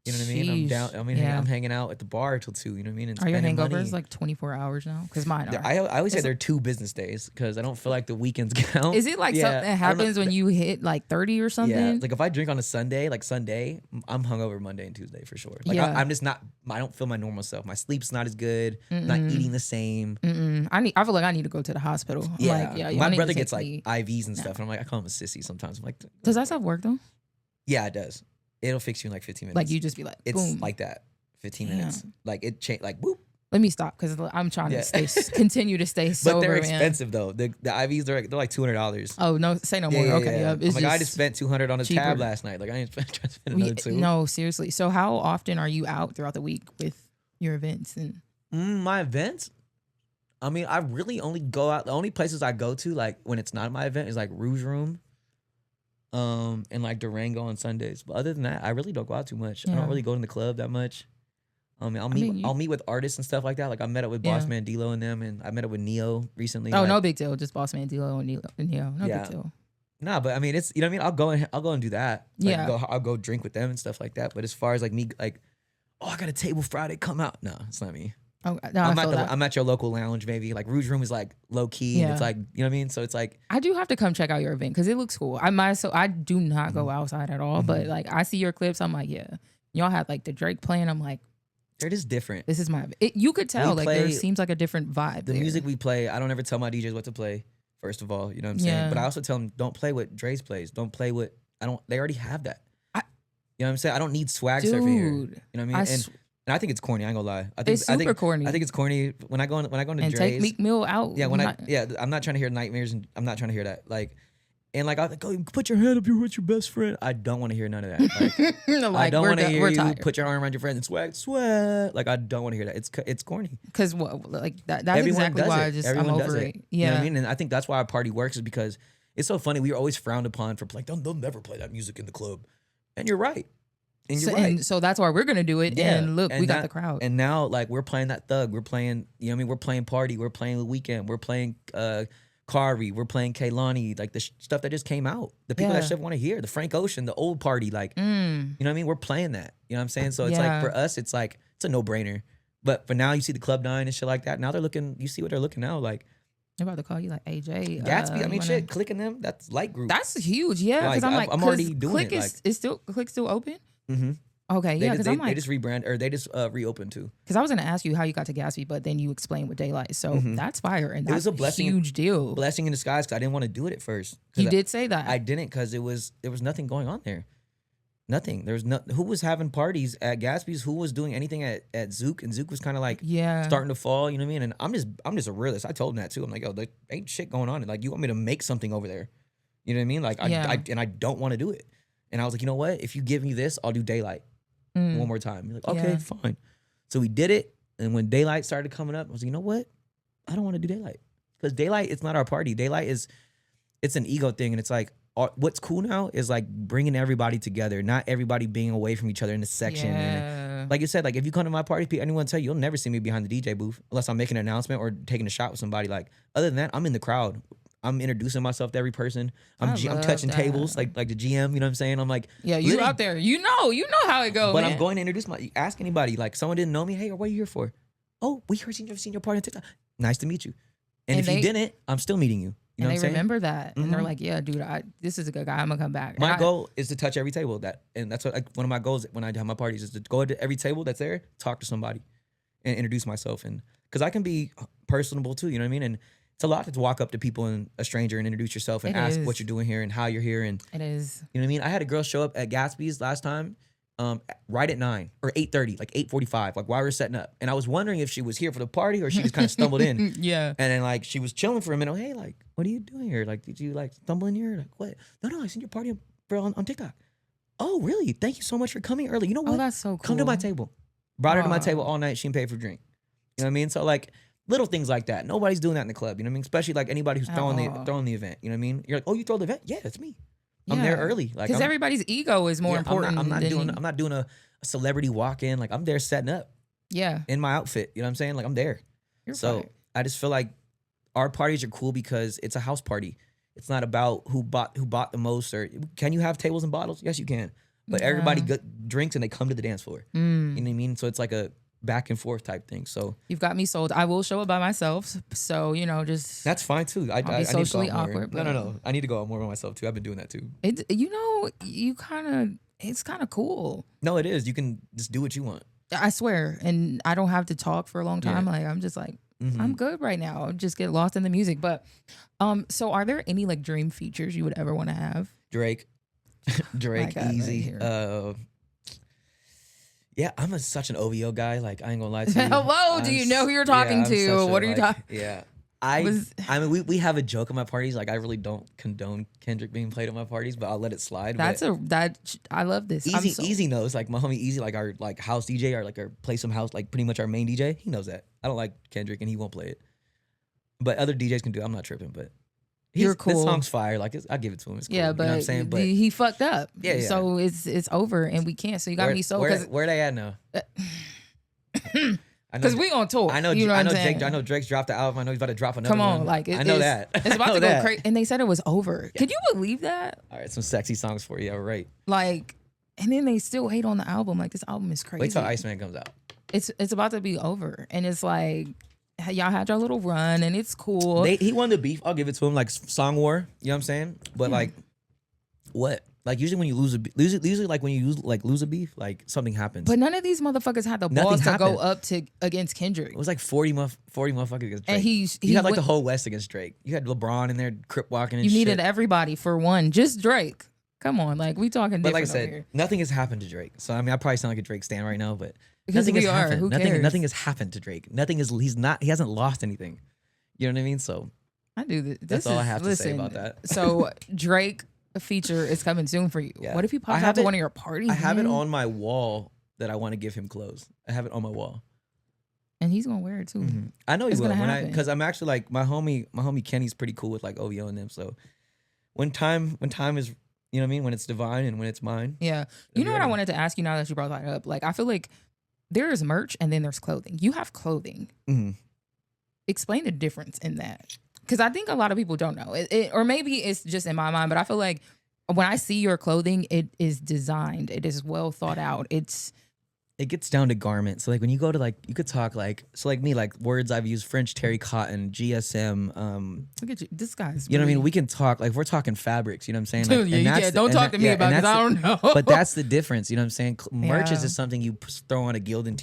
You know what I mean? I'm down. I mean, I'm hanging out at the bar till 2. You know what I mean? And are your hangovers money. Like 24 hours now? Because mine are. I always say they're 2 business days because I don't feel like the weekends count. Is it like something that happens when you hit like 30 or something? Yeah. Like if I drink on a Sunday, I'm hungover Monday and Tuesday for sure. Like I'm just not. I don't feel my normal self. My sleep's not as good. I'm not eating the same. I feel like I need to go to the hospital. My brother gets like IVs and stuff, and I'm like, I call him a sissy sometimes. I'm like, does that stuff work though? Yeah, it does. It'll fix you in like 15 minutes. Like you just be like, boom. It's like that. 15 minutes. Like it changed. Like whoop. Let me stop because I'm trying to continue to stay sober. But they're expensive though. The IVs they're like $200. Oh no, say no more. Okay, yeah. I'm like, I just spent $200 on a tab last night. Like I ain't trying to spend another 2. No, seriously. So how often are you out throughout the week with your events and my events? I mean, I really only go out. The only places I go to, like when it's not my event, is like Rouge Room. And like Durango on Sundays. But other than that, I really don't go out too much. I don't really go to the club that much. I'll meet with artists and stuff like that. Like I met up with Boss Man D-Lo and them, and I met up with Neo recently. Oh, no big deal. Just Boss Man D-Lo and Neo. No big deal. Nah, but I mean, it's, you know what I mean? I'll go and do that. Like, I'll go drink with them and stuff like that. But as far as like me, like, oh, I got a table Friday, come out. No, it's not me. Oh no, I'm at your local lounge, maybe like Rouge Room is like low key, and it's like, you know what I mean. So it's like I do have to come check out your event because it looks cool. I do not go outside at all, but like I see your clips, I'm like, yeah, y'all had like the Drake playing. I'm like, they're just different. This is you could tell like there seems like a different vibe. The music we play, I don't ever tell my DJs what to play. First of all, you know what I'm saying. But I also tell them don't play what Dre's plays. Don't play what They already have that. You know what I'm saying. I don't need swag surfing here. You know what I mean. And I think it's corny. I ain't gonna lie. It's super corny. I think it's corny when I go into and Dre's. Take Meek Mill out. Yeah, I'm not trying to hear nightmares, and I'm not trying to hear that. Like, and like, I like, oh, put your hand up. You're with your best friend. I don't want to hear none of that. Like, I don't want to hear you put your arm around your friend and swag. Like, I don't want to hear that. It's corny. Because that's exactly why I'm over it. Yeah, you know what I mean. And I think that's why our party works is because it's so funny. We are always frowned upon for like they'll never play that music in the club, and you're right. And so that's why we're gonna do it. Yeah. And look, we got the crowd. And now, like, we're playing that Thug. We're playing, you know what I mean? We're playing Party. We're playing The Weeknd. We're playing Kari. We're playing Kehlani. Like the stuff that just came out. The people that should want to hear. The Frank Ocean, the old Party. Like, you know what I mean? We're playing that. You know what I'm saying? So it's like for us, it's like it's a no brainer. But for now, you see the Club 9 and shit like that. Now they're looking. You see what they're looking now like. They're about to call you like AJ. Gatsby. I mean, shit. Clicking them. That's light group. That's huge. Yeah, because I'm already doing it. Is Click still open? Mm-hmm. Okay, yeah, because I'm like... They just rebrand, or they just reopened too. Because I was going to ask you how you got to Gatsby, but then you explained with Daylight. So that's fire, and that's a huge deal. Blessing in disguise, because I didn't want to do it at first. You did say that. I didn't, because there was nothing going on there. Nothing. There was who was having parties at Gatsby's, who was doing anything at Zook, and Zook was kind of like starting to fall, you know what I mean? And I'm just a realist. I told him that too. I'm like, yo, there ain't shit going on. Like, you want me to make something over there. You know what I mean? Like, I don't want to do it. And I was like, you know what? If you give me this, I'll do Daylight. One more time. You're like, okay, fine. So we did it, and when Daylight started coming up, I was like, you know what? I don't want to do Daylight, because Daylight, it's not our party. Daylight it's an ego thing, and it's like what's cool now is like bringing everybody together, not everybody being away from each other in the section. And like you said, like if you come to my party, anyone tell you, you'll never see me behind the DJ booth unless I'm making an announcement or taking a shot with somebody. Like other than that, I'm in the crowd. I'm introducing myself to every person. I'm touching tables like the GM. You know what I'm saying? I'm like, you out there. You know how it goes. But man. I'm going to introduce ask anybody. Like someone didn't know me. Hey, what are you here for? Oh, we heard you've seen your party on TikTok. Nice to meet you. And if you didn't, I'm still meeting you. You know what I'm saying? Remember that, and they're like, yeah, dude, this is a good guy. I'm gonna come back. My goal is to touch every table. And that's what one of my goals when I have my parties is to go to every table that's there, talk to somebody, and introduce myself. And because I can be personable too. You know what I mean? And it's a lot to walk up to people and a stranger and introduce yourself and ask what you're doing here and how you're here. And it is. You know what I mean? I had a girl show up at Gatsby's last time, right at 9 or 8:30, like 8:45, like while we were setting up. And I was wondering if she was here for the party or she just kind of stumbled in. Yeah. And then like she was chilling for a minute. Hey, like, what are you doing here? Like, did you like stumble in here? Like, what? No, I seen your party on TikTok. Oh, really? Thank you so much for coming early. You know what? Oh, that's so cool. Come to my table. Brought her to my table all night. She didn't pay for a drink. You know what I mean? So like, little things like that. Nobody's doing that in the club. You know what I mean? Especially like anybody who's throwing the event. You know what I mean? You're like, oh, you throw the event? Yeah, it's me. I'm there early. Like, because everybody's ego is more important. I'm not doing a celebrity walk in. Like, I'm there setting up. Yeah. In my outfit. You know what I'm saying? Like, I'm there. I just feel like our parties are cool because it's a house party. It's not about who bought the most, or can you have tables and bottles? Yes, you can. But everybody drinks and they come to the dance floor. You know what I mean? So it's like a back and forth type thing. So you've got me sold. I will show up by myself. So, just that's fine too. I be socially awkward. No. I need to go out more by myself too. I've been doing that too. It's kind of cool. No, it is. You can just do what you want. I swear. And I don't have to talk for a long time. Like, I'm just like, I'm good right now. I'll just get lost in the music. But so are there any like dream features you would ever want to have? Drake, easy. Yeah, I'm such an OVO guy. Like, I ain't gonna lie to you. Hello, do you know who you're talking to? What are you talking? Yeah. I mean, we have a joke at my parties. Like, I really don't condone Kendrick being played at my parties, but I'll let it slide. I love this. Easy knows, like my homie Easy, like our like house DJ, or like our Playsome house, like pretty much our main DJ. He knows that I don't like Kendrick and he won't play it. But other DJs can do it. I'm not tripping, but you're cool. This song's fire. Like, I'll give it to him. It's cool. Yeah, but, you know what I'm saying? But he fucked up. Yeah. So it's over and we can't. So you gotta be so. Where they at now? Because we on tour. I know. You know I know Drake's dropped the album. I know he's about to drop another. Come on, one. like I know that. It's about to go crazy. And they said it was over. Yeah. Could you believe that? All right, some sexy songs for you. All right. Like, and then they still hate on the album. Like, this album is crazy. Wait till Iceman comes out. it's about to be over, and it's like y'all had your little run, and it's cool. He won the beef. I'll give it to him. Like song war, you know what I'm saying? But like, what? Like usually when you usually like when you lose a beef, like something happens. But none of these motherfuckers had the balls to go up against Kendrick. It was like 40 motherfuckers against Drake. And he had like the whole West against Drake. You had LeBron in there, crip walking and shit. You needed everybody for one. Just Drake. Come on, like we talking different. But like I said, nothing has happened to Drake. So I mean, I probably sound like a Drake stan right now, but because nothing has happened. Who cares? Nothing has happened to Drake. He hasn't lost anything. You know what I mean? So I do this. That's all I have to say about that. So Drake feature is coming soon for you. Yeah. What if he pops out to one of your parties? I have it on my wall that I want to give him clothes. I have it on my wall. And he's gonna wear it too. Mm-hmm. I know he will. Because I'm actually like my homie Kenny's pretty cool with like OVO and them. So when time is, you know what I mean, when it's divine and when it's mine. Yeah. You know what I wanted to ask you now that you brought that up? Like I feel like there is merch and then there's clothing. You have clothing. Mm-hmm. Explain the difference in that. Because I think a lot of people don't know. Or maybe it's just in my mind, but I feel like when I see your clothing, it is designed. It is well thought out. It gets down to garments. So like when you go to like, you could talk like, so like me, like words I've used, French terry cotton, GSM. Look at you. This guy's you know what I mean? We can talk, like if we're talking fabrics, you know what I'm saying? Like, yeah, don't talk to me about it because I don't know. But that's the difference, you know what I'm saying? Merch is just something you throw on a Gildan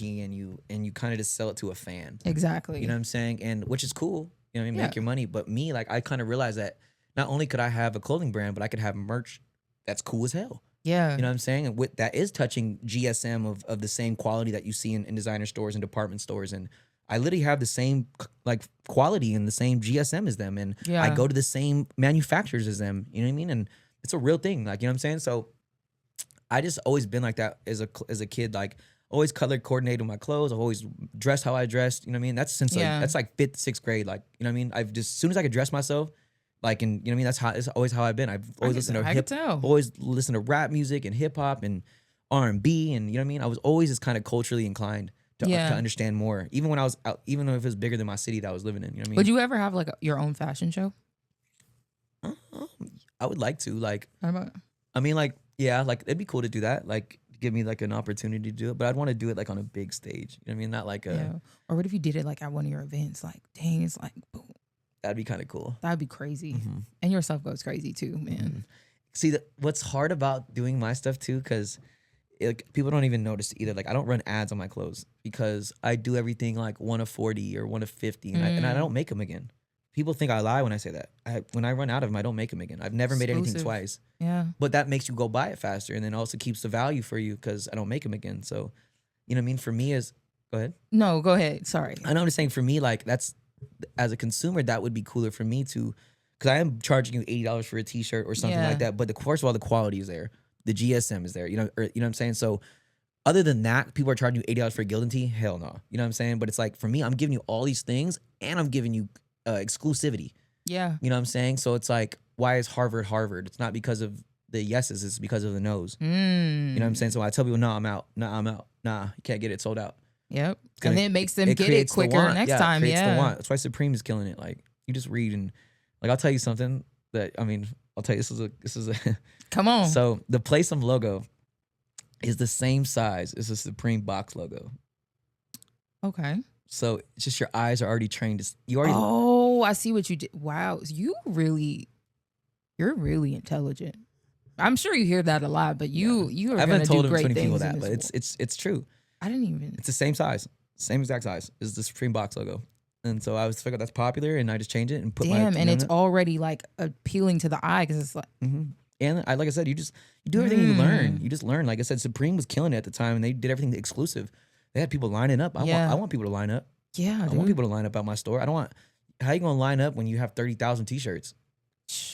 and you kind of just sell it to a fan. Exactly. You know what I'm saying? And which is cool. You know what I mean? Make your money. But me, like I kind of realized that not only could I have a clothing brand, but I could have merch that's cool as hell. Yeah. You know what I'm saying? And that is touching GSM of the same quality that you see in designer stores and department stores. And I literally have the same like quality and the same GSM as them. And I go to the same manufacturers as them. You know what I mean? And it's a real thing. Like, you know what I'm saying? So I just always been like that as a kid, like always color coordinated my clothes. I've always dressed how I dressed. You know what I mean? That's since that's like 5th, 6th grade. Like, you know what I mean? I've just, as soon as I could dress myself, like, and you know what I mean? It's always how I've been. I've always listened to rap music and hip hop and R&B, and you know what I mean? I was always just kind of culturally inclined to understand more. Even when I was out, even though if it was bigger than my city that I was living in, you know what I mean? Would you ever have like your own fashion show? I would like to. Like, how about? I mean, like, yeah, like it'd be cool to do that. Like, give me like an opportunity to do it, but I'd want to do it like on a big stage. You know what I mean? Not like a. Yeah. Or what if you did it like at one of your events? Like, dang, it's like boom. That'd be kind of cool. That'd be crazy. And your stuff goes crazy too, man. See, what's hard about doing my stuff too, because people don't even notice either. Like I don't run ads on my clothes because I do everything like 1 of 40 or 1 of 50, and I don't make them again. People think I lie when I say that. When I run out of them, I don't make them again. I've never made anything twice. Yeah. But that makes you go buy it faster, and then also keeps the value for you because I don't make them again. So, you know what I mean? For me, go ahead. No, go ahead. Sorry. I know I'm just saying for me, like that's. As a consumer, that would be cooler for me to, because I am charging you $80 for a T-shirt or something like that. But first of all, the quality is there, the GSM is there. You know what I'm saying. So, other than that, people are charging you $80 for a Gildan tee. Hell no. You know what I'm saying. But it's like for me, I'm giving you all these things, and I'm giving you exclusivity. Yeah. You know what I'm saying. So it's like, why is Harvard Harvard? It's not because of the yeses. It's because of the no's. You know what I'm saying. So I tell people, no, I'm out. No, I'm out. Nah, you can't get it. It's sold out. Yep. And then it makes them get it quicker next time. It creates the want. That's why Supreme is killing it. Like you just read and like I'll tell you something that I'll tell you this is a come on. So the Playsome logo is the same size as the Supreme box logo. Okay. So it's just your eyes are already trained. You already. Oh, I see what you did. Wow, you're really intelligent. I'm sure you hear that a lot, but you are. I haven't told too many people that, but it's true. I didn't even. It's the same size, same exact size as the Supreme box logo. And so I was figured that's popular, and I just changed it and put and it's already like appealing to the eye because it's like. And like I said, you do everything you learn. You just learn. Like I said, Supreme was killing it at the time, and they did everything exclusive. They had people lining up. I want people to line up. Yeah, I want people to line up at my store. I don't want. How you gonna line up when you have 30,000 T-shirts?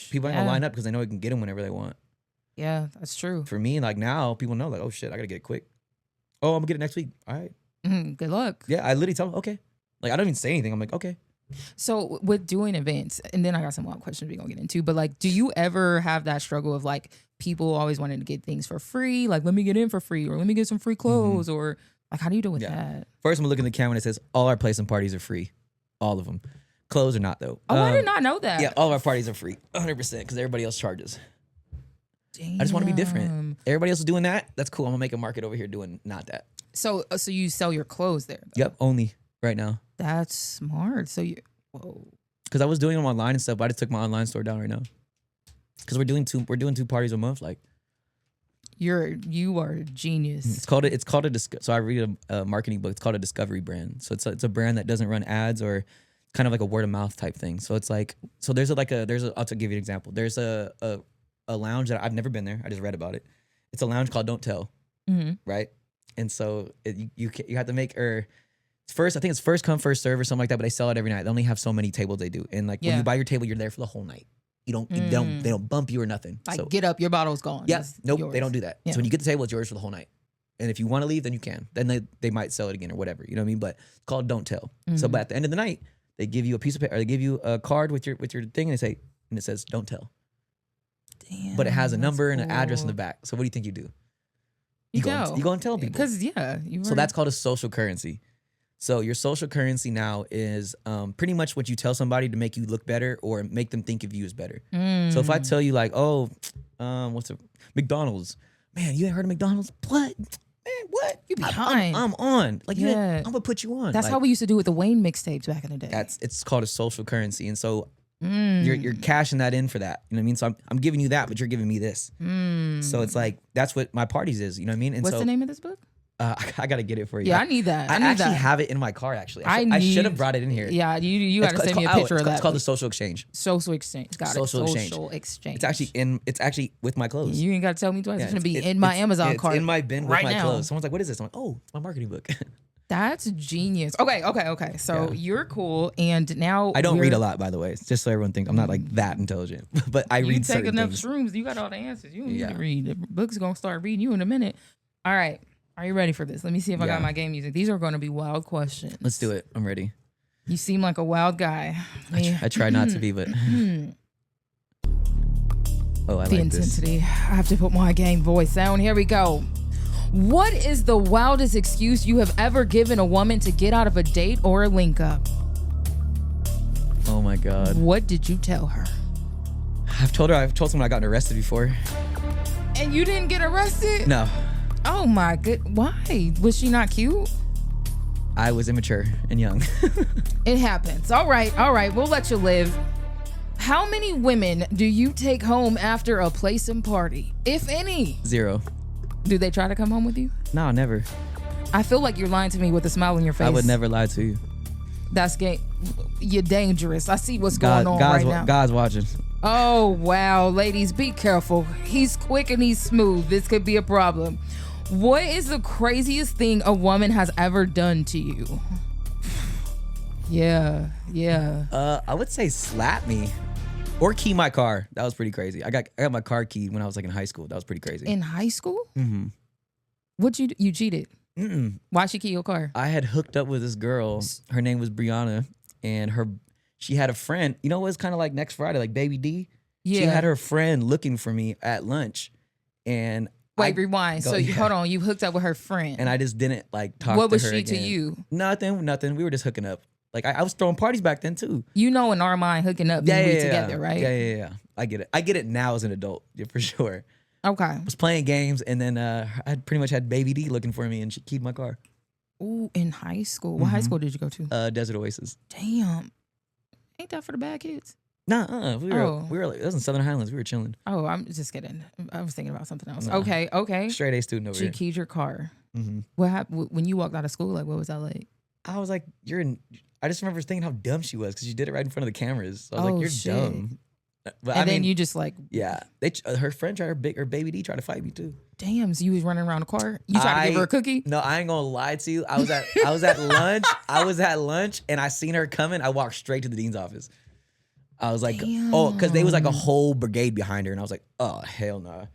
People aren't gonna line up because they know they can get them whenever they want. Yeah, that's true. For me, like now, people know like, oh shit, I gotta get it quick. Oh, I'm gonna get it next week. All right. Good luck. Yeah, I literally tell them, okay. Like, I don't even say anything. I'm like, okay. So with doing events, and then I got some more questions we're gonna get into, but like, do you ever have that struggle of like people always wanting to get things for free? Like, let me get in for free, or let me get some free clothes, or like, how do you deal with that? First, I'm gonna look in the camera and it says, all our Playsome parties are free. All of them. Clothes are not, though. Oh, I did not know that. Yeah, all of our parties are free. 100%, because everybody else charges. Damn. I just want to be different. Everybody else is doing that. That's cool. I'm gonna make a market over here doing not that. So you sell your clothes there? Though. Yep, only right now. That's smart. So you, whoa. Because I was doing them online and stuff, but I just took my online store down right now. Because we're doing two parties a month. Like, you are a genius. it's called a so I read a marketing book. It's called a discovery brand. So it's a brand that doesn't run ads or kind of like a word of mouth type thing. So it's like, so there's I'll give you an example. There's a lounge that I've never been there. I just read about it. It's a lounge called Don't Tell, right? And so you have to make first. I think it's first come first serve or something like that. But they sell it every night. They only have so many tables they do. And like when you buy your table, you're there for the whole night. They don't bump you or nothing. Like so, get up, your bottle's gone. Yeah, nope, yours. they don't do that. Yeah. So when you get the table, it's yours for the whole night. And if you want to leave, then you can. Then they might sell it again or whatever. You know what I mean? But it's called Don't Tell. So but at the end of the night, they give you a piece of paper, or they give you a card with your thing, and it says Don't Tell. Damn, but it has a number and an address in cool. the back. So what do you think you do? You go and tell people. Because So that's called a social currency. So your social currency now is pretty much what you tell somebody to make you look better or make them think of you as better. So if I tell you like, oh, McDonald's, man, you ain't heard of McDonald's? What? Man, what? You behind. I'm on. Like, I'm gonna put you on. That's like, how we used to do with the Wayne mixtapes back in the day. It's called a social currency. And so you're cashing that in for that. You know what I mean? So I'm giving you that, but you're giving me this. So it's like, that's what my parties is. You know what I mean? And what's the name of this book? I gotta get it for you. Yeah, I need that. I actually have it in my car. Actually, I should have brought it in here. Yeah, you gotta send me a picture of that. It's called the Social Exchange. Social Exchange. Got it. Social Exchange. It's actually with my clothes. You ain't gotta tell me twice. It's gonna be in my Amazon cart. It's in my bin with right my now. clothes. Someone's like, "What is this?" I'm like, "Oh, it's my marketing book." That's genius. Okay. So you're cool, and now I don't read a lot, by the way. It's just so everyone thinks I'm not like that intelligent, but I read certain take enough things. shrooms. You got all the answers. You don't need to read. The book's gonna start reading you in a minute. All right. Are you ready for this? Let me see if I got my game music. These are going to be wild questions. Let's do it. I'm ready. You seem like a wild guy. I try not to be, but oh, I the like intensity. this. I have to put my game voice down. Here we go. What is the wildest excuse you have ever given a woman to get out of a date or a link up? Oh my God. What did you tell her? I've told someone I got arrested before. And you didn't get arrested? No. Oh my good. Why? Was she not cute? I was immature and young. It happens. All right. We'll let you live. How many women do you take home after a Playsome party, if any? 0. Do they try to come home with you? No, never. I feel like you're lying to me with a smile on your face. I would never lie to you. That's gay. You're dangerous. I see what's going on right now. God's watching. Oh, wow. Ladies, be careful. He's quick and he's smooth. This could be a problem. What is the craziest thing a woman has ever done to you? Yeah. I would say slap me or key my car. That was pretty crazy. I got my car keyed when I was like in high school. That was pretty crazy. In high school? Mm-hmm. What'd you do? You cheated? Mm-mm. Why'd she key your car? I had hooked up with this girl. Her name was Brianna, and she had a friend. You know what was kind of like next Friday, like Baby D? Yeah. She had her friend looking for me at lunch, and Wait, rewind. Hold on. You hooked up with her friend. And I just didn't like talk to her What was she again. to you? Nothing. We were just hooking up. Like I was throwing parties back then too. You know, in our mind, hooking up, we together, right? Yeah. I get it now as an adult, for sure. Okay. I was playing games, and then I pretty much had Baby D looking for me, and she keyed my car. Ooh, in high school. What high school did you go to? Desert Oasis. Damn. Ain't that for the bad kids? Nah, we were like, it was in Southern Highlands. We were chilling. Oh, I'm just kidding. I was thinking about something else. Nah. Okay. Straight A student over here. She keyed your car. Mm-hmm. What happened when you walked out of school? Like, what was that like? I was like, I just remember thinking how dumb she was because she did it right in front of the cameras. So I was like, you're dumb. But then you just like, yeah. Her friend her Baby D tried to fight me too. Damn, so you was running around the car. You tried to give her a cookie? No, I ain't gonna lie to you. I was at lunch. I was at lunch and I seen her coming. I walked straight to the dean's office. I was like, oh, because they was like a whole brigade behind her, and I was like, oh hell no. Nah.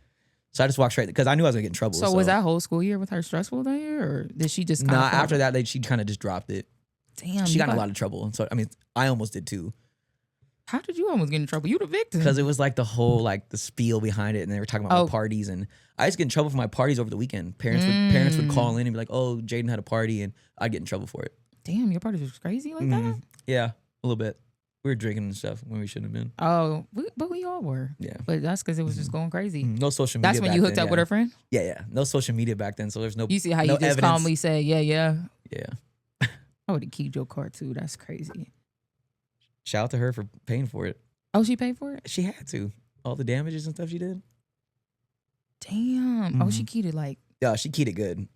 So I just walked straight because I knew I was gonna get in trouble. So was that whole school year with her stressful that year, or did she just? Nah, after that, she kind of just dropped it. Damn, she got in a lot of trouble. So I mean, I almost did too. How did you almost get in trouble? You the victim. Because it was like the whole like the spiel behind it, and they were talking about my parties, and I used to get in trouble for my parties over the weekend. Parents would call in and be like, "Oh, Jaden had a party," and I'd get in trouble for it. Damn, your party was crazy like that. Yeah, a little bit. We were drinking and stuff when we shouldn't have been. Oh, but we all were. Yeah. But that's because it was just going crazy. No social media. That's when back you hooked then, up with her friend? Yeah. No social media back then, so there's no. You see how no you just evidence. calmly say, yeah. Yeah. I would have keyed your car too. That's crazy. Shout out to her for paying for it. Oh, she paid for it? She had to. All the damages and stuff she did. Damn. Oh, she keyed it like. Yeah, she keyed it good.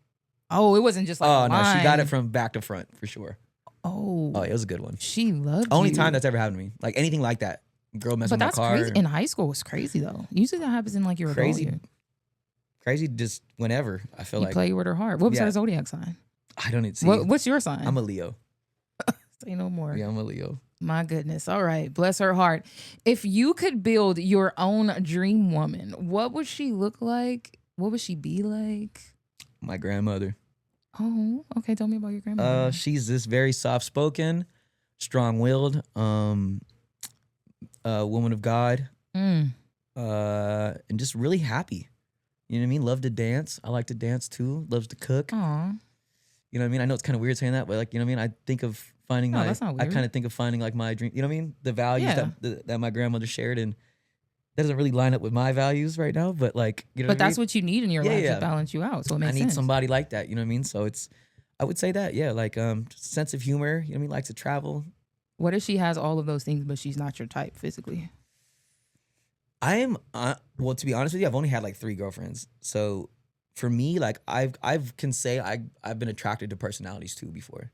Oh, it wasn't just like. Oh no, she got it from back to front for sure. Oh, it was a good one. She loved Only you. time that's ever happened to me. Like anything like that. Girl messing with my car. Crazy. In high school, it's crazy though. Usually that happens in like your crazy. adult year. Crazy just whenever. I feel you like. Play with her heart. What was her zodiac sign? I don't even see. What's your sign? I'm a Leo. Say no more. Yeah, I'm a Leo. My goodness. All right. Bless her heart. If you could build your own dream woman, what would she look like? What would she be like? My grandmother. Oh, okay. Tell me about your grandmother. She's this very soft-spoken, strong-willed, woman of God, and just really happy. You know what I mean? Love to dance. I like to dance too. Loves to cook. Aw. You know what I mean? I know it's kind of weird saying that, but like, you know what I mean? I think of finding that's not weird. I kind of think of finding like my dream. You know what I mean? The values that my grandmother shared, and that doesn't really line up with my values right now. But like, you know, but that's what you need in your life to yeah. balance you out. So it makes I need sense. somebody like that. You know what I mean? So I would say that, yeah, like just a sense of humor. You know what I mean? Likes to travel. What if she has all of those things, but she's not your type physically? I am well, to be honest with you, I've only had like 3 girlfriends. So for me, like I've can say I've been attracted to personalities too before.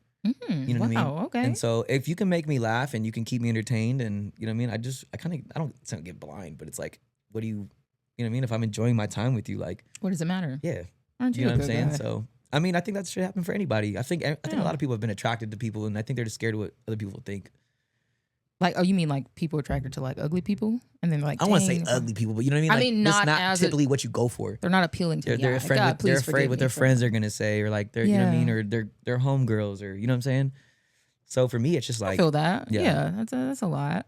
You know what I mean? Okay. And so if you can make me laugh and you can keep me entertained, and you know what I mean, I don't get blind, but it's like, what do you know what I mean? If I'm enjoying my time with you, like, what does it matter? Yeah, Aren't you know a what I'm good saying? guy? So I mean, I think that should happen for anybody. I think a lot of people have been attracted to people, and I think they're just scared of what other people think. Like, oh, you mean like people attracted to like ugly people, and then like I want to say ugly people, but you know what I mean. I mean, that's not not as typically what you go for. They're not appealing to. They're afraid. God, They're afraid what their friends are. are gonna say, or like they're you know what I mean, or they're homegirls, or you know what I'm saying. So for me, it's just like I feel that. Yeah. Yeah, that's a lot.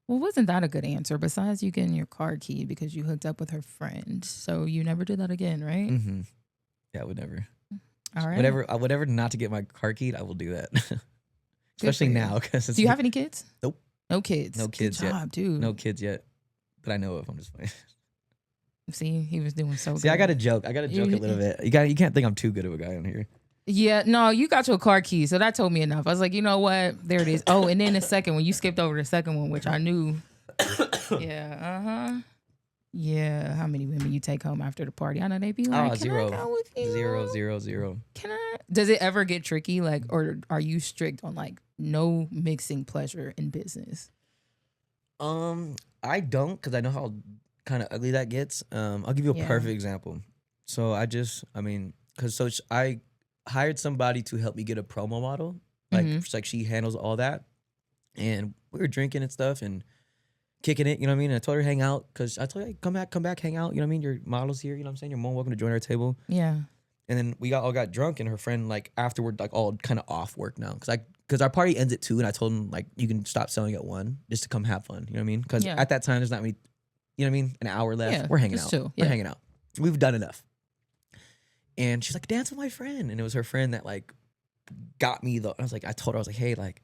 Well, wasn't that a good answer? Besides you getting your car keyed because you hooked up with her friend, so you never did that again, right? Mm-hmm. Yeah, I would never. All right. Whatever not to get my car keyed, I will do that. Especially now, because do you have any kids? Nope. No kids. No kids good job, yet. dude. No kids yet, that I know of. I'm just playing. See, he was doing so good. See, I got to joke. I got to joke a little bit. You can't think I'm too good of a guy on here. Yeah, no, you got your car key, so that told me enough. I was like, you know what? There it is. Oh, and then the second one, you skipped over the second one, which I knew. Yeah, Yeah, how many women you take home after the party? I know they be like, zero. Can I go with you? 0. Can I? Does it ever get tricky? Like, or are you strict on like no mixing pleasure in business? I don't, because I know how kind of ugly that gets. I'll give you a perfect example. So I hired somebody to help me get a promo model. Like, like she handles all that. And we were drinking and stuff and kicking it, you know what I mean? And I told her hang out, because I told her, hey, come back, hang out. You know what I mean? Your model's here, you know what I'm saying? You're more welcome to join our table. Yeah. And then we all got drunk, and her friend, like, afterward, like, all kind of off work now. Because our party ends at 2, and I told him, like, you can stop selling at 1 just to come have fun. You know what I mean? Because at that time, there's not many, you know what I mean? An hour left. Yeah, we're hanging just out. chill. We're Yeah. hanging out. We've done enough. And she's like, dance with my friend. And it was her friend that, like, got me I was like, I told her, I was like, hey, like,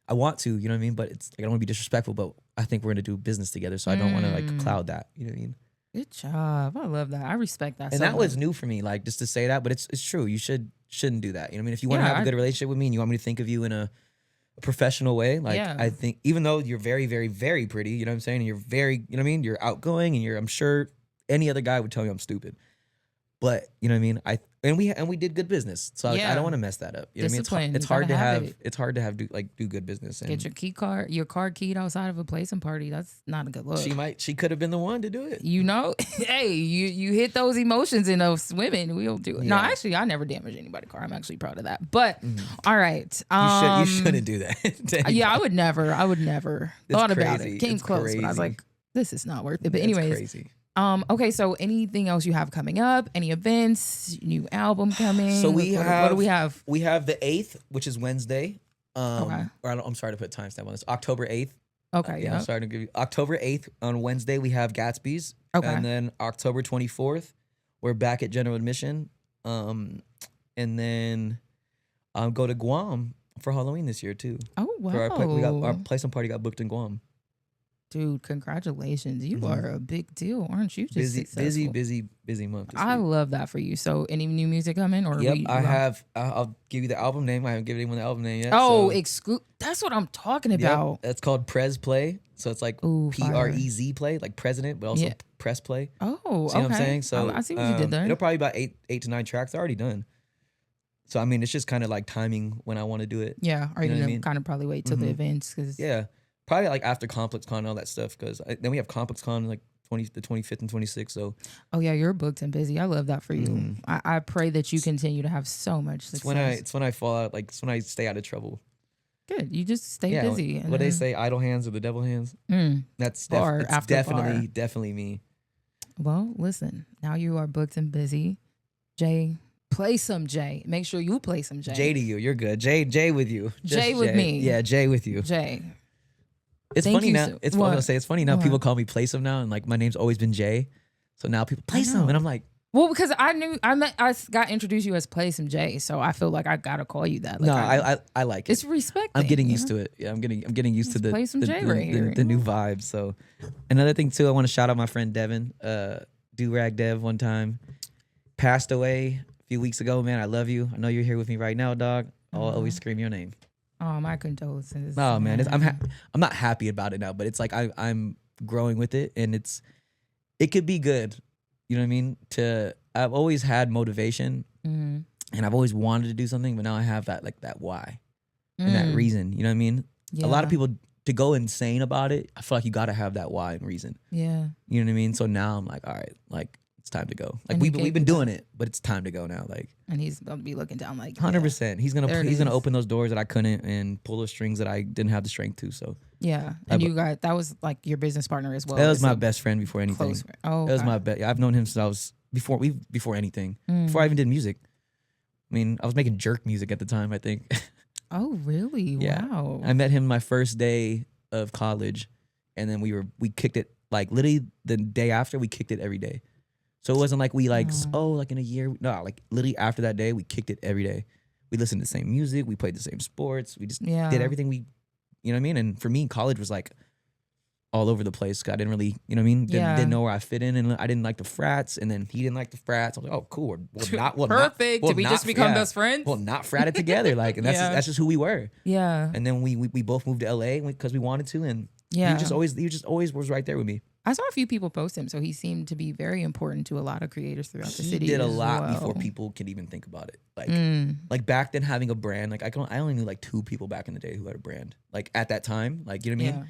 I want to, you know what I mean? But it's like, I don't want to be disrespectful, but I think we're going to do business together. So I don't want to, like, cloud that. You know what I mean? Good job. I love that. I respect that. And so that was much. new for me, like, just to say that, but it's true. You shouldn't do that. You know what I mean? If you want to have a good relationship with me and you want me to think of you in a professional way, like, I think, even though you're very, very, very pretty, you know what I'm saying? And you're very, you know what I mean? You're outgoing, and I'm sure any other guy would tell you I'm stupid. But, you know what I mean? And we did good business. So like, I don't want to mess that up. You know what I mean? It's hard to have do good business. And get your car keyed outside of a Playsome party. That's not a good look. She could have been the one to do it. You know, hey, you hit those emotions in those women. We'll do it. Yeah. No, actually, I never damaged anybody's car. I'm actually proud of that. But all right, You shouldn't do that. Yeah, I would never. Thought about crazy. it. Came It's close, but I was crazy. like, this is not worth it. But It's anyways, crazy. okay. So anything else you have coming up? Any events? New album coming? So what do we have? We have the 8th, which is Wednesday. Okay. I'm sorry to put a timestamp on this. October 8th. Okay. Yeah, I'm sorry to give you October 8th on Wednesday. We have Gatsby's. Okay. And then October 24th, we're back at general admission. And then go to Guam for Halloween this year too. Oh wow! For our Playsome party got booked in Guam. Dude, congratulations! You are a big deal, aren't you? Just busy month. I love that for you. So, any new music coming? Or yep, I have. I'll give you the album name. I haven't given anyone the album name yet. Oh, that's what I'm talking about. That's called Prez Play. So it's like PREZ Play, like president, but also press play. Oh, see what I'm saying? So I see what you did there. It'll probably be about eight to 9 tracks. They're already done. So I mean, it's just kind of like timing when I want to do it. Yeah, are you gonna kind of probably wait till the events? Cause probably like after Complex Con and all that stuff, because then we have Complex Con like the 25th and 26th. So you're booked and busy. I love that for you. I pray that you continue to have so much success. It's when I fall out, like it's when I stay out of trouble. Good, you just stay busy. What they say, idle hands are the devil hands. That's definitely me. Well, listen, now you are booked and busy. Jay, play some Jay. Make sure you play some Jay. Jay to you, you're good. Jay with you. Jay with me. Yeah, Jay with you. Jay. It's funny now. It's funny to say. It's funny now. People call me Playsome now, and like my name's always been Jay. So now people Playsome, and I'm like, well, because I got introduced you as Playsome Jayy, so I feel like I gotta call you that. Like, no, I like it. It's respect. I'm getting used to it. Yeah, I'm getting used to the new vibe. So another thing too, I want to shout out my friend Devin, Do-Rag Dev. One time passed away a few weeks ago. Man, I love you. I know you're here with me right now, dog. I'll always scream your name. Oh, my condolences. Oh man, I'm not happy about it now, but it's like I'm growing with it, and it could be good. You know what I mean? I've always had motivation, and I've always wanted to do something, but now I have that why and that reason. You know what I mean? Yeah. A lot of people, to go insane about it, I feel like you got to have that why and reason. Yeah. You know what I mean? So now I'm like, all right, like it's time to go. Like we've been doing it, but it's time to go now. Like, and he's gonna be looking down like 100%. He's gonna open those doors that I couldn't and pull those strings that I didn't have the strength to. So yeah, and that was like your business partner as well. That was my best friend before anything. Close friend. Oh, that was my best. I've known him since I was before anything. Before I even did music. I mean, I was making jerk music at the time, I think. Oh, really? Yeah. Wow. I met him my first day of college, and then we kicked it like literally the day after. We kicked it every day. So it wasn't like we like like in a year. No, like literally after that day, we kicked it every day. We listened to the same music. We played the same sports. We just did everything you know what I mean? And for me, college was like all over the place. I didn't really, you know what I mean? Didn't know where I fit in, and I didn't like the frats, and then he didn't like the frats. I was like, oh, cool. Perfect. Did we just become best friends? Well, not fratted together. Like, and that's just who we were. Yeah. And then we both moved to LA because we wanted to, and he just always was right there with me. I saw a few people post him, so he seemed to be very important to a lot of creators throughout the city. He did a lot before people could even think about it. Like back then, having a brand, like I only knew like 2 people back in the day who had a brand. Like at that time, like, you know what I mean?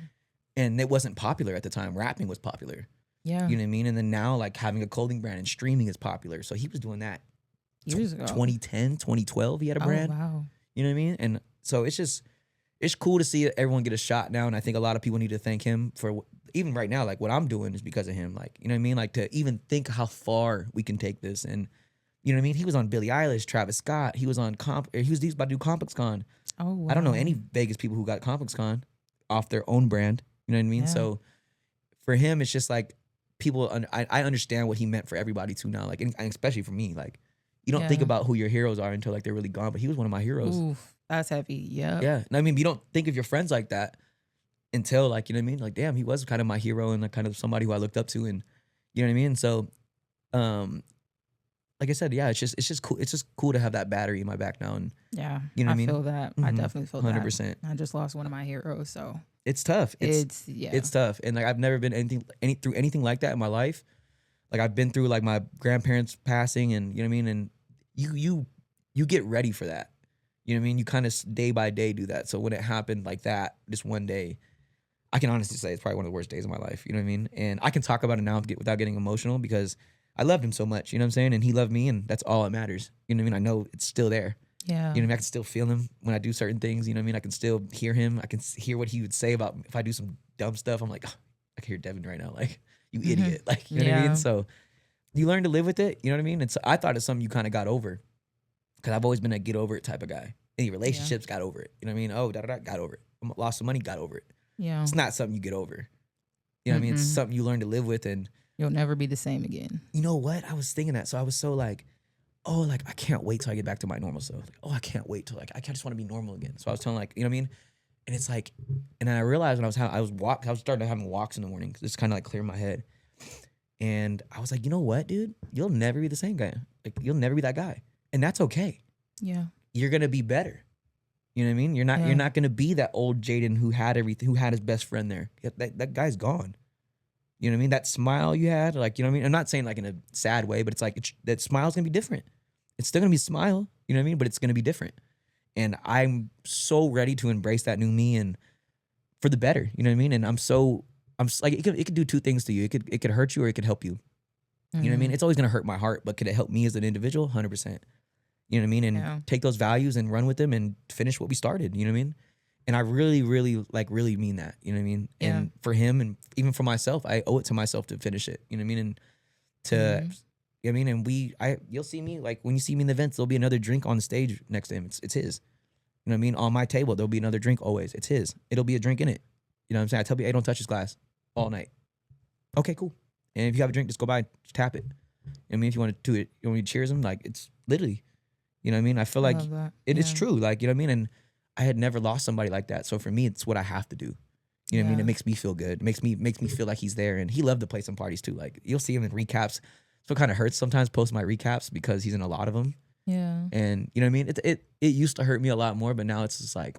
And it wasn't popular at the time. Rapping was popular. Yeah. You know what I mean? And then now, like, having a clothing brand and streaming is popular. So he was doing that years ago. 2010, 2012, he had a brand. Oh, wow. You know what I mean? And so it's cool to see everyone get a shot now. And I think a lot of people need to thank him for, even right now, like what I'm doing is because of him. Like, you know what I mean? Like to even think how far we can take this. And you know what I mean? He was on Billie Eilish, Travis Scott. He was on he was about to do Complex Con. Oh, wow. I don't know any Vegas people who got Complex Con off their own brand. You know what I mean? Yeah. So for him, it's just like people, I understand what he meant for everybody too now. Like, and especially for me, like you don't think about who your heroes are until like they're really gone. But he was one of my heroes. Oof, that's heavy. Yeah. Yeah. And I mean, you don't think of your friends like that until like, you know what I mean? Like, damn, he was kind of my hero and like kind of somebody who I looked up to, and you know what I mean? So, like I said, yeah, it's just cool. It's just cool to have that battery in my back now. And yeah, you know what I mean? Feel that. I definitely feel 100%. that. I just lost one of my heroes, so it's tough. It's tough. And like I've never been through anything like that in my life. Like I've been through like my grandparents passing, and you know what I mean? And you get ready for that. You know what I mean? You kind of day by day do that. So when it happened like that, just one day, I can honestly say it's probably one of the worst days of my life. You know what I mean? And I can talk about it now without getting emotional because I loved him so much. You know what I'm saying? And he loved me, and that's all that matters. You know what I mean? I know it's still there. Yeah. You know what I mean? I can still feel him when I do certain things. You know what I mean? I can still hear him. I can hear what he would say about if I do some dumb stuff. I'm like, oh, I can hear Devin right now. Like, you idiot. Like, you know what I mean? So you learn to live with it. You know what I mean? And so I thought it's something you kind of got over, because I've always been a get over it type of guy. Any relationships, got over it. You know what I mean? Oh, got over it. Lost some money, got over it. Yeah. It's not something you get over. You know what I mean? It's something you learn to live with, and you'll never be the same again. You know what? I was thinking that. So I was so like, oh, like I can't wait till I get back to my normal self. Like, oh, I can't wait till like I just want to be normal again. So I was telling like, you know what I mean? And it's like, and then I realized when I was starting having walks in the morning, just kind of like clear my head. And I was like, you know what, dude? You'll never be the same guy. Like you'll never be that guy, and that's okay. Yeah, you're gonna be better. You know what I mean? You're not gonna be that old Jaden who had everything, who had his best friend there. That guy's gone. You know what I mean? That smile you had, like, you know what I mean? I'm not saying like in a sad way, but it's like that smile's gonna be different. It's still gonna be a smile, you know what I mean? But it's gonna be different. And I'm so ready to embrace that new me and for the better, you know what I mean? And I'm like, it could do two things to you. It could hurt you or it could help you. You know what I mean? It's always gonna hurt my heart, but could it help me as an individual? 100%. You know what I mean? And take those values and run with them and finish what we started, you know what I mean? And I really, really, like, really mean that, you know what I mean? Yeah. And for him and even for myself, I owe it to myself to finish it, you know what I mean? And to, you know what I mean? And you'll see me, like, when you see me in the events, there'll be another drink on the stage next to him. It's his. You know what I mean? On my table, there'll be another drink always. It's his. It'll be a drink in it. You know what I'm saying? I tell people, hey, don't touch his glass all night. Okay, cool. And if you have a drink, just go by and just tap it. I mean, if you want to do it, you want me to cheers him? Like, it's literally, you know what I mean? I feel like it's true. Like, you know what I mean? And I had never lost somebody like that. So for me, it's what I have to do. You know what I mean? It makes me feel good. It makes me feel like he's there. And he loved to play some parties too. Like, you'll see him in recaps. So it kind of hurts sometimes post my recaps because he's in a lot of them. Yeah. And you know what I mean? It used to hurt me a lot more, but now it's just like,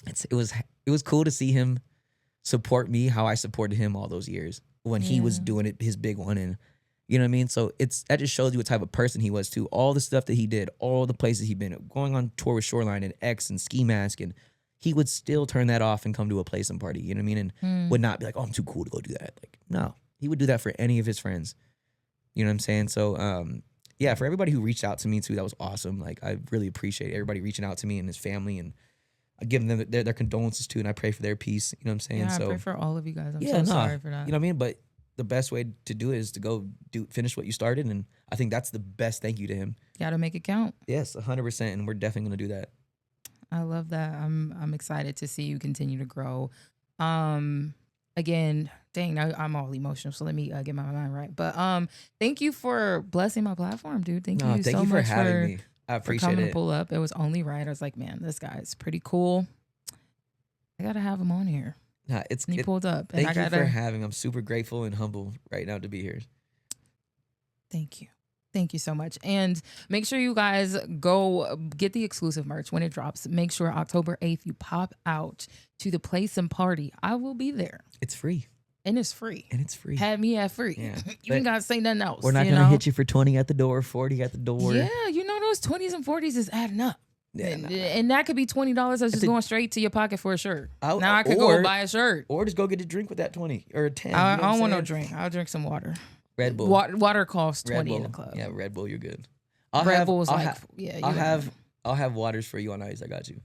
it was cool to see him support me how I supported him all those years when he was doing it, his big one. And you know what I mean? So that just shows you what type of person he was too. All the stuff that he did, all the places he'd been, going on tour with Shoreline and X and Ski Mask, and he would still turn that off and come to a Playsome party. You know what I mean? And would not be like, oh, I'm too cool to go do that. Like, no, he would do that for any of his friends. You know what I'm saying? So, yeah, for everybody who reached out to me too, that was awesome. Like, I really appreciate everybody reaching out to me and his family, and I give them their condolences too, and I pray for their peace. You know what I'm saying? Yeah, so I pray for all of you guys. I'm so sorry for that. You know what I mean? But the best way to do it is to go finish what you started, and I think that's the best thank you to him. Gotta make it count. Yes, 100%, and we're definitely gonna do that. I love that. I'm excited to see you continue to grow. Again, dang, I'm all emotional, so let me get my mind right. But thank you for blessing my platform, dude. Thank you so much for having me. I appreciate coming to pull up. It was only right. I was like, man, this guy's pretty cool. I gotta have him on here. Nah, he pulled up. And thank you for having. I'm super grateful and humble right now to be here. Thank you. Thank you so much. And make sure you guys go get the exclusive merch when it drops. Make sure October 8th you pop out to the Playsome Party. I will be there. It's free. And it's free. And it's free. Had me at free. Yeah. You ain't got to say nothing else. We're not going to hit you for 20 at the door, 40 at the door. Yeah, you know those 20s and 40s is adding up. Yeah, and that could be $20 that's just going straight to your pocket for a shirt. Now I could go buy a shirt. Or just go get a drink with that 20 or 10. I don't want no drink. I'll drink some water. Red Bull. Water costs 20 in the club. Yeah, Red Bull, you're good. I'll have waters for you on ice. I got you.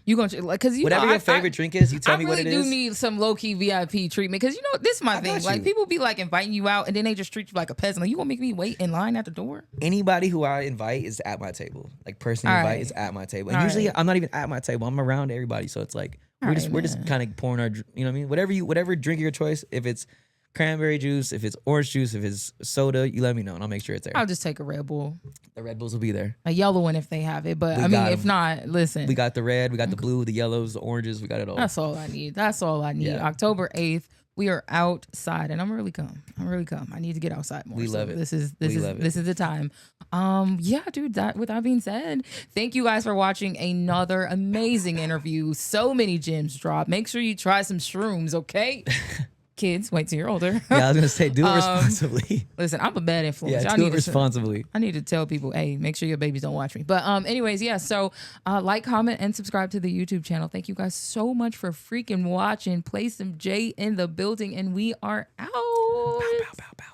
You gonna like because you whatever know, your favorite drink is, you tell me what it is. I really do need some low key VIP treatment because you know this is my thing. Like people be like inviting you out and then they just treat you like a peasant. Like you gonna make me wait in line at the door? Anybody who I invite is at my table. Like personally invite is at my table. And usually I'm not even at my table. I'm around everybody. So it's like we're just kind of pouring our, you know what I mean? Whatever drink of your choice. If it's cranberry juice, if it's orange juice, if it's soda, you let me know and I'll make sure it's there. I'll just take a Red Bull. The Red Bulls will be there. A yellow one if they have it. But I mean, if not, listen. We got the red, we got the blue, the yellows, the oranges, we got it all. That's all I need. Yeah. October 8th, we are outside and I'm really come. I need to get outside more. We love it. This is the time. Yeah, dude, with that being said, thank you guys for watching another amazing interview. So many gems dropped. Make sure you try some shrooms, okay? Kids, wait till you're older. Yeah, I was gonna say, do it responsibly. Listen, I'm a bad influence. Yeah, do it responsibly. I need to tell people, hey, make sure your babies don't watch me. But anyways, yeah. So like, comment, and subscribe to the YouTube channel. Thank you guys so much for freaking watching. Playsome Jayy in the building, and we are out. Bow, bow, bow, bow.